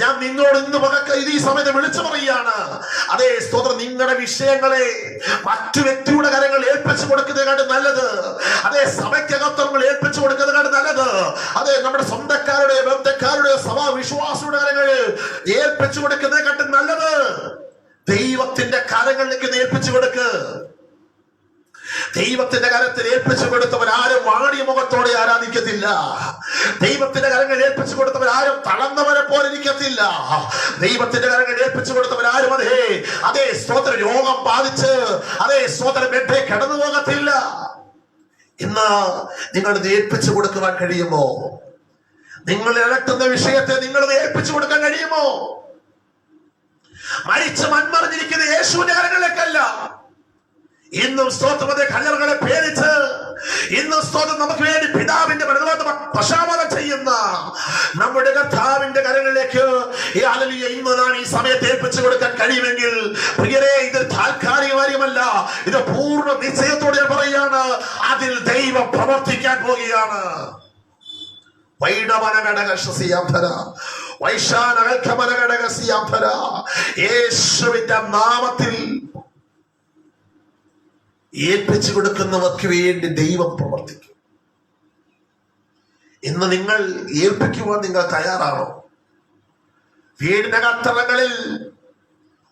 ഞാൻ നിങ്ങളോട് ഇന്ന് പകൽ ഈ സമയത്ത് വിളിച്ചു പറയുകയാണ്. അതേ സ്തോത്രം, നിങ്ങളുടെ വിഷയങ്ങളെ മറ്റു വ്യക്തിയുടെ കാര്യങ്ങൾ ഏൽപ്പിച്ചു കൊടുക്കുന്നതിനായിട്ട് നല്ലത്, അതേ സഭയ്ക്കകത്തങ്ങൾ ഏൽപ്പിച്ചു കൊടുക്കുന്നതിനായിട്ട് നല്ലത്, അതേ നമ്മുടെ സ്വന്തക്കാരുടെ ബന്ധക്കാരുടെ സഭാ വിശ്വാസിയുടെ കാര്യങ്ങൾ ഏൽപ്പിച്ചു കൊടുക്കുന്നതിനെക്കാട്ടും നല്ലത് ദൈവത്തിന്റെ കാര്യങ്ങളിലേക്ക് ഏൽപ്പിച്ചു കൊടുക്ക്. ദൈവത്തിന്റെ കരത്തിൽ ഏൽപ്പിച്ചു കൊടുത്തവരാരും വാടിയ മുഖത്തോടെ ആരാധിക്കത്തില്ല. ദൈവത്തിന്റെ കരങ്ങൾ ഏൽപ്പിച്ചു കൊടുത്തവരാരും തളർന്നവരെ പോലെ ഇരിക്കത്തില്ല. ദൈവത്തിന്റെ കരങ്ങൾ ഏൽപ്പിച്ചു കൊടുത്തവരാരും അതേ സ്തോത്ര രോഗം ബാധിച്ച് അതേ സ്തോത്ര ബെഡേ കടന്നു പോകത്തില്ല. ഇന്ന് നിങ്ങൾ ഏൽപ്പിച്ചു കൊടുക്കുവാൻ കഴിയുമോ? നിങ്ങൾ ഇളക്കുന്ന വിഷയത്തെ നിങ്ങൾ ഏൽപ്പിച്ചു കൊടുക്കാൻ കഴിയുമോ? മരിച്ച് മൺമറിഞ്ഞിരിക്കുന്ന യേശുവിന്റെ കരങ്ങളിലേക്കല്ല. ഇന്നും സ്തോത്രമതെ കല്ലറകളെ പേരിച്ച് ഇന്നും സ്തോത്രം നമുക്ക് വേണ്ടി പിതാവിന്റെ പശ്ചാത്തലം ചെയ്യുന്ന നമ്മുടെ കർത്താവിന്റെ കരങ്ങളിലേക്ക് ഇന്ന് നാം ഈ സമയത്ത് ഏൽപ്പിച്ചു കൊടുക്കാൻ കഴിയുമെങ്കിൽ പ്രിയരേ, ഇത് താൽക്കാലികമല്ല, ഇത് പൂർണ്ണ നിശ്ചയത്തോടെ പറയുകയാണ്. അതിൽ ദൈവം പ്രവർത്തിക്കാൻ പോകുകയാണ്. യേശുവിന്റെ നാമത്തിൽ ഏൽപ്പിച്ചു കൊടുക്കുന്നവർക്ക് വേണ്ടി ദൈവം പ്രവർത്തിക്കും. ഇന്ന് നിങ്ങൾ ഏൽപ്പിക്കുവാൻ നിങ്ങൾ തയ്യാറാണോ? വീടിനകത്തളങ്ങളിൽ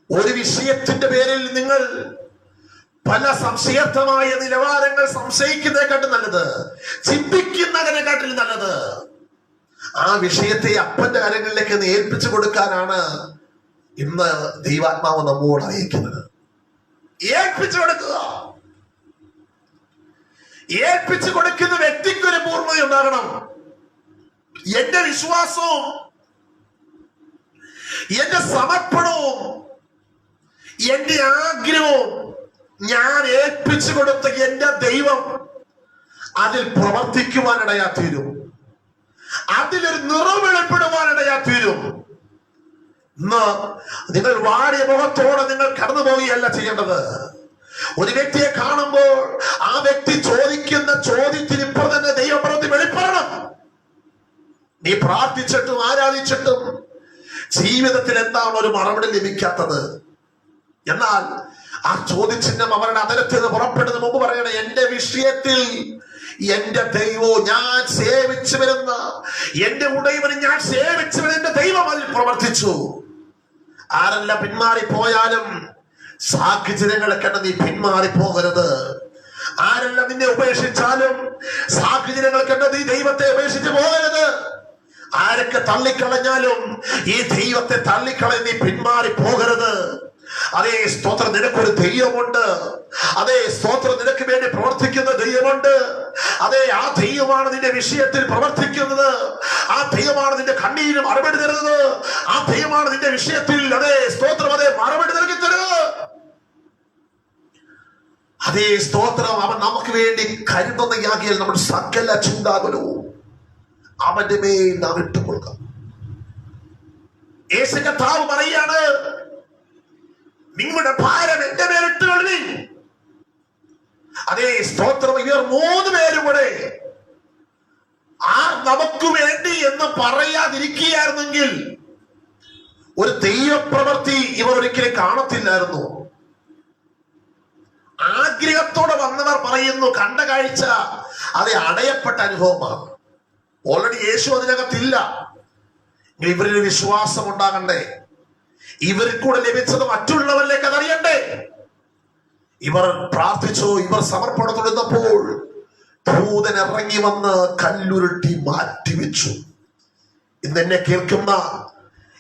ഒരു വിഷയത്തിന്റെ പേരിൽ നിങ്ങൾ പല സംശയാർത്ഥമായ നിലവാരങ്ങൾ സംശയിക്കുന്നതിനെക്കാട്ടും നല്ലത്, ചിന്തിക്കുന്നതിനെക്കാട്ടിൽ നല്ലത് ആ വിഷയത്തെ അപ്പന്റെ കാര്യങ്ങളിലേക്ക് ഏൽപ്പിച്ചു കൊടുക്കാനാണ് ഇന്ന് ദൈവാത്മാവ് നമ്മോട് അറിയിക്കുന്നത്. ഏൽപ്പിച്ചു കൊടുക്കുക. ഏൽപ്പിച്ചു കൊടുക്കുന്ന വ്യക്തിക്ക് ഒരു പൂർണ്ണത ഉണ്ടാകണം. എന്റെ വിശ്വാസവും എന്റെ സമർപ്പണവും എന്റെ ആഗ്രഹവും ഞാൻ ഏൽപ്പിച്ചു കൊടുത്ത എന്റെ ദൈവം അതിൽ പ്രവർത്തിക്കുവാനിടയാ തീരും. അതിലൊരു നിറവെളിപ്പെടുവാനിടയാ തീരും. ഇന്ന് നിങ്ങൾ വാടിയ മുഖത്തോടെ നിങ്ങൾ കടന്നു പോവുകയല്ല ചെയ്യേണ്ടത്. ഒരു വ്യക്തിയെ കാണുമ്പോൾ ആ വ്യക്തി ചോദിക്കുന്ന ചോദ്യത്തിന് ഇപ്പോൾ തന്നെ ദൈവപ്രവൃത്തി വെളിപ്പെടണം. നീ പ്രാർത്ഥിച്ചിട്ടും ആരാധിച്ചിട്ടും ജീവിതത്തിൽ എന്താണ് ഒരു മറുപടി ലഭിക്കാത്തത്? എന്നാൽ ആ ചോദ്യചിഹ്നം അവരുടെ അതരത്തിൽ നിന്ന് പുറപ്പെടുന്ന മുമ്പ് പറയണേ, എന്റെ വിഷയത്തിൽ എന്റെ ദൈവവും ഞാൻ സേവിച്ചു വരുന്ന എന്റെ ഉടയവനും ഞാൻ സേവിച്ചു വരുന്ന എന്റെ ദൈവം അതിൽ പ്രവർത്തിച്ചു. ആരെല്ലാം പിന്മാറിപ്പോയാലും സാഹചര്യങ്ങളെ കണ്ട് നീ പിന്മാറിപ്പോകരുത്. ആരെല്ലാം നിന്നെ ഉപേക്ഷിച്ചാലും സാഹചര്യങ്ങൾ കണ്ട് നീ ദൈവത്തെ ഉപേക്ഷിച്ച് പോകരുത്. ആരൊക്കെ തള്ളിക്കളഞ്ഞാലും ഈ ദൈവത്തെ തള്ളിക്കളഞ്ഞ് നീ പിന്മാറി പോകരുത്. അതേ സ്തോത്രം, നിനക്കൊരു ദൈവമുണ്ട്. അതേ സ്തോത്രം, നിനക്ക് വേണ്ടി പ്രവർത്തിക്കുന്ന ദൈവമുണ്ട്. അതേ, ആ ദൈവമാണ് നിന്റെ വിഷയത്തിൽ പ്രവർത്തിക്കുന്നത്. ആ ദൈവമാണ് നിന്റെ കണ്ണീരിന് മറുപടി തരുന്നത്. ആ ദൈവമാണ് നിന്റെ വിഷയത്തിൽ അതേ സ്തോത്രം അതേ മറുപടി നൽകി തരുന്നത്. അതേ സ്തോത്രം, അവൻ നമുക്ക് വേണ്ടി കരുതുന്നയാകിയാൽ നമ്മുടെ സകല ചിന്താകുലവും അവന്റെ മേൽ നാം ഇട്ടുകൊടുക്കാം. യേശു കർത്താവ് പറയാണ്, നിങ്ങളുടെ ഭാരം എന്റെ മേലിട്ടുകൊള്ളി. അതേ സ്തോത്രം, ഇവർ 3 പേരും കൂടെ ആ നമുക്ക് വേണ്ടി എന്ന് പറയാതിരിക്കുകയായിരുന്നെങ്കിൽ ഒരു ദൈവപ്രവൃത്തി ഇവർ ഒരിക്കലും കാണത്തില്ലായിരുന്നു. ആഗ്രഹത്തോടെ വന്നവർ പറയുന്നു കണ്ട കാഴ്ച അത് അടയപ്പെട്ട അനുഭവമാണ്. ഓൾറെഡി യേശു അതിനകത്തില്ല. ഇവരിൽ വിശ്വാസം ഉണ്ടാകണ്ടേ, ഇവർക്ക് കൂടെ ലഭിച്ചത് മറ്റുള്ളവരിലേക്ക് അതറിയണ്ടേ. ഇവർ പ്രാർത്ഥിച്ചു, ഇവർ സമർപ്പണത്തോടുന്നപ്പോൾ ദൂതൻ ഇറങ്ങി വന്ന് കല്ലുരുട്ടി മാറ്റിവെച്ചു. ഇന്ന് എന്നെ കേൾക്കുന്ന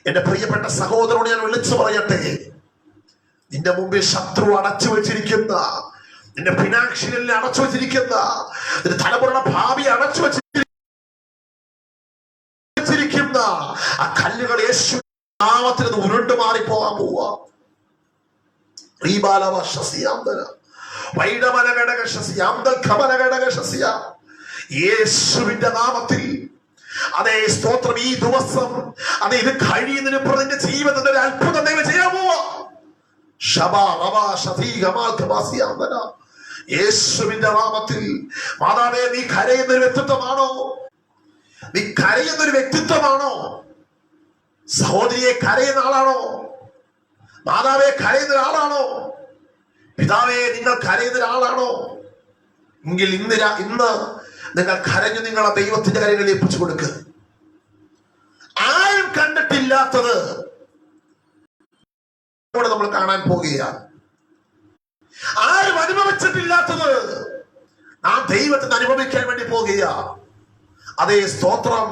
എന്റെ പ്രിയപ്പെട്ട സഹോദരനോട് ഞാൻ വിളിച്ചു പറയട്ടെ, നിന്റെ മുമ്പിൽ ശത്രു അടച്ചു വെച്ചിരിക്കുന്ന, നിന്റെ ഫിനാൻഷ്യലിൽ അടച്ചു വെച്ചിരിക്കുന്ന, നിന്റെ തലമുറയുടെ ഭാവി അടച്ചു വെച്ചിരിക്കുന്ന ആ കല്ലുകൾ യേശു നാമത്തിൽ ഉരുണ്ടു മാറി പോകാൻ പോവാ. യേശുവിന്റെ നാമത്തിൽ അതേ സ്തോത്രം. ഈ ദിവസം അതെ ഇത് കഴിയുന്നതിന് നിന്റെ ജീവിതത്തിൽ ഒരു അത്ഭുതം ദൈവം ചെയ്യാൻ പോവാ. യേശുവിന്റെ നാമത്തിൽ മാതാവേ, നീ കരയുന്നൊരു വ്യക്തിത്വമാണോ? നീ കരയുന്നൊരു വ്യക്തിത്വമാണോ? സഹോദരിയെ കരയുന്ന ആളാണോ? മാതാവെ കരയുന്ന ഒരാളാണോ? പിതാവേ നിങ്ങൾ കരയുന്ന ഒരാളാണോ? എങ്കിൽ ഇന്ന് നിങ്ങൾ കരഞ്ഞു നിങ്ങളെ ദൈവത്തിന്റെ കാര്യങ്ങളിൽ ഏൽപ്പിച്ചു കൊടുക്കുക. ആരും കണ്ടിട്ടില്ലാത്തത് നമ്മൾ കാണാൻ പോകുകയാണ്. ആരും അനുഭവിച്ചിട്ടില്ലാത്തത് നാം ദൈവത്തിന് അനുഭവിക്കാൻ വേണ്ടി പോകുക. അതേ സ്തോത്രം.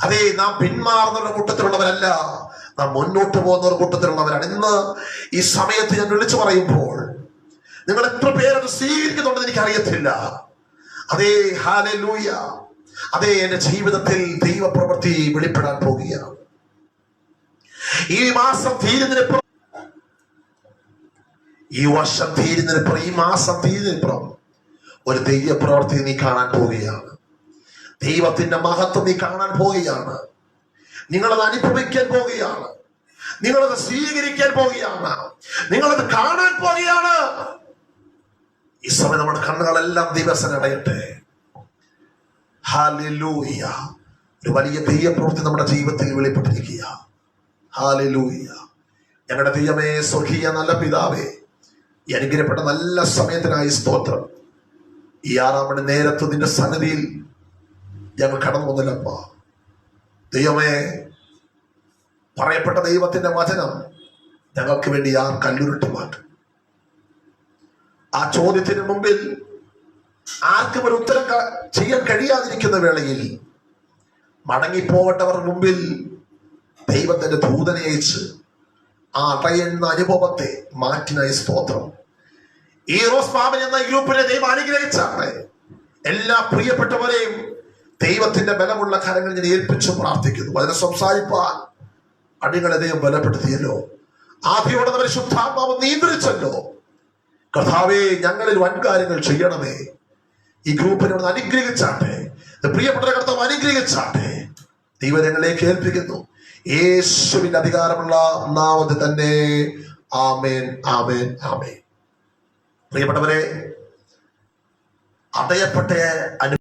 അതേ, നാം പിന്മാറുന്നവരുടെ കൂട്ടത്തിലുള്ളവരല്ല, നാം മുന്നോട്ട് പോകുന്ന ഒരു കൂട്ടത്തിലുള്ളവരാണ്. ഇന്ന് ഈ സമയത്ത് ഞാൻ വിളിച്ചു പറയുമ്പോൾ നിങ്ങൾ എത്ര പേരത് സ്വീകരിക്കുന്നുണ്ടെന്ന് എനിക്ക് അറിയത്തില്ല. അതേ, ഹല്ലേലൂയ. അതേ, എന്റെ ജീവിതത്തിൽ ദൈവപ്രവൃത്തി വെളിപ്പെടാൻ പോകുകയാണ്. ഈ മാസം തീരുന്നതിനപ്പുറം, ഈ വർഷം തീരുന്നതിനപ്പുറം, ഈ മാസം തീരുന്നതിനപ്പുറം ഒരു ദൈവപ്രവൃത്തി നീ കാണാൻ പോവുകയാണ്. ദൈവത്തിന്റെ മഹത്വം നീ കാണാൻ പോവുകയാണ്. നിങ്ങളത് അനുഭവിക്കാൻ പോവുകയാണ്. നിങ്ങളത് സ്വീകരിക്കാൻ പോവുകയാണ്. നിങ്ങളത് കാണാൻ പോവുകയാണ്. ഈ സമയം നമ്മുടെ കണ്ണുകളെല്ലാം ദിവസം അടയട്ടെ. ഹല്ലേലൂയ. ഒരു വലിയ ദൈവപ്രവൃത്തി നമ്മുടെ ജീവിതത്തിൽ വെളിപ്പെട്ടിരിക്കുക. ഹല്ലേലൂയ. ഞങ്ങളുടെ ദൈവമേ, സ്വർഗീയ നല്ല പിതാവേ, ഈ അനുഗ്രഹപ്പെട്ട നല്ല സമയത്തിനായി സ്തോത്രം. ഈ 6 മണി നേരത്ത് നിന്റെ സന്നിധിയിൽ ഞങ്ങൾ കടന്നു വന്നില്ലപ്പ. ദൈവമേ, പറയപ്പെട്ട ദൈവത്തിന്റെ വചനം ഞങ്ങൾക്ക് വേണ്ടി ആ കല്ലുരുട്ടി മാറ്റും. ആ ചോദ്യത്തിന് മുമ്പിൽ ആർക്കും ഒരു ഉത്തരം ചെയ്യാൻ കഴിയാതിരിക്കുന്ന വേളയിൽ മടങ്ങിപ്പോകേണ്ടവർ മുമ്പിൽ ദൈവത്തിന്റെ ദൂതനെ അയച്ച് ആ അടയുന്ന അനുഭവത്തെ മാറ്റിനായി സ്തോത്രം. ഈ റോസ് ഫാമിലി എന്ന ഗ്രൂപ്പിനെ ദൈവം അനുഗ്രഹിച്ചാണ്. എല്ലാ പ്രിയപ്പെട്ടവരെയും ദൈവത്തിന്റെ ബലമുള്ള കരങ്ങൾ ഞാൻ ഏൽപ്പിച്ചു പ്രാർത്ഥിക്കുന്നു. അതിനെ സംസാരിപ്പാൻ അടികളെ ദൈവം ബലപ്പെടുത്തിയല്ലോ. ആദ്യയോടെ പരിശുദ്ധാത്മാവ് നിയന്ത്രിച്ചല്ലോ. കർത്താവേ, ഞങ്ങളിൽ വൻകാര്യങ്ങൾ ചെയ്യണമേ. ഈ ഗ്രൂപ്പിനോട് അനുഗ്രഹിച്ചാട്ടെ. പ്രിയപ്പെട്ട കർത്താവ് അനുഗ്രഹിച്ചാട്ടെ. ദൈവം ഞങ്ങളിലേക്ക് ഏൽപ്പിക്കുന്നു. യേശുവിന്റെ അധികാരമുള്ള നാമത്തിൽ തന്നെ. ആമേൻ, ആമേൻ, ആമേൻ. പ്രിയപ്പെട്ടവരെ, അടയപ്പെട്ട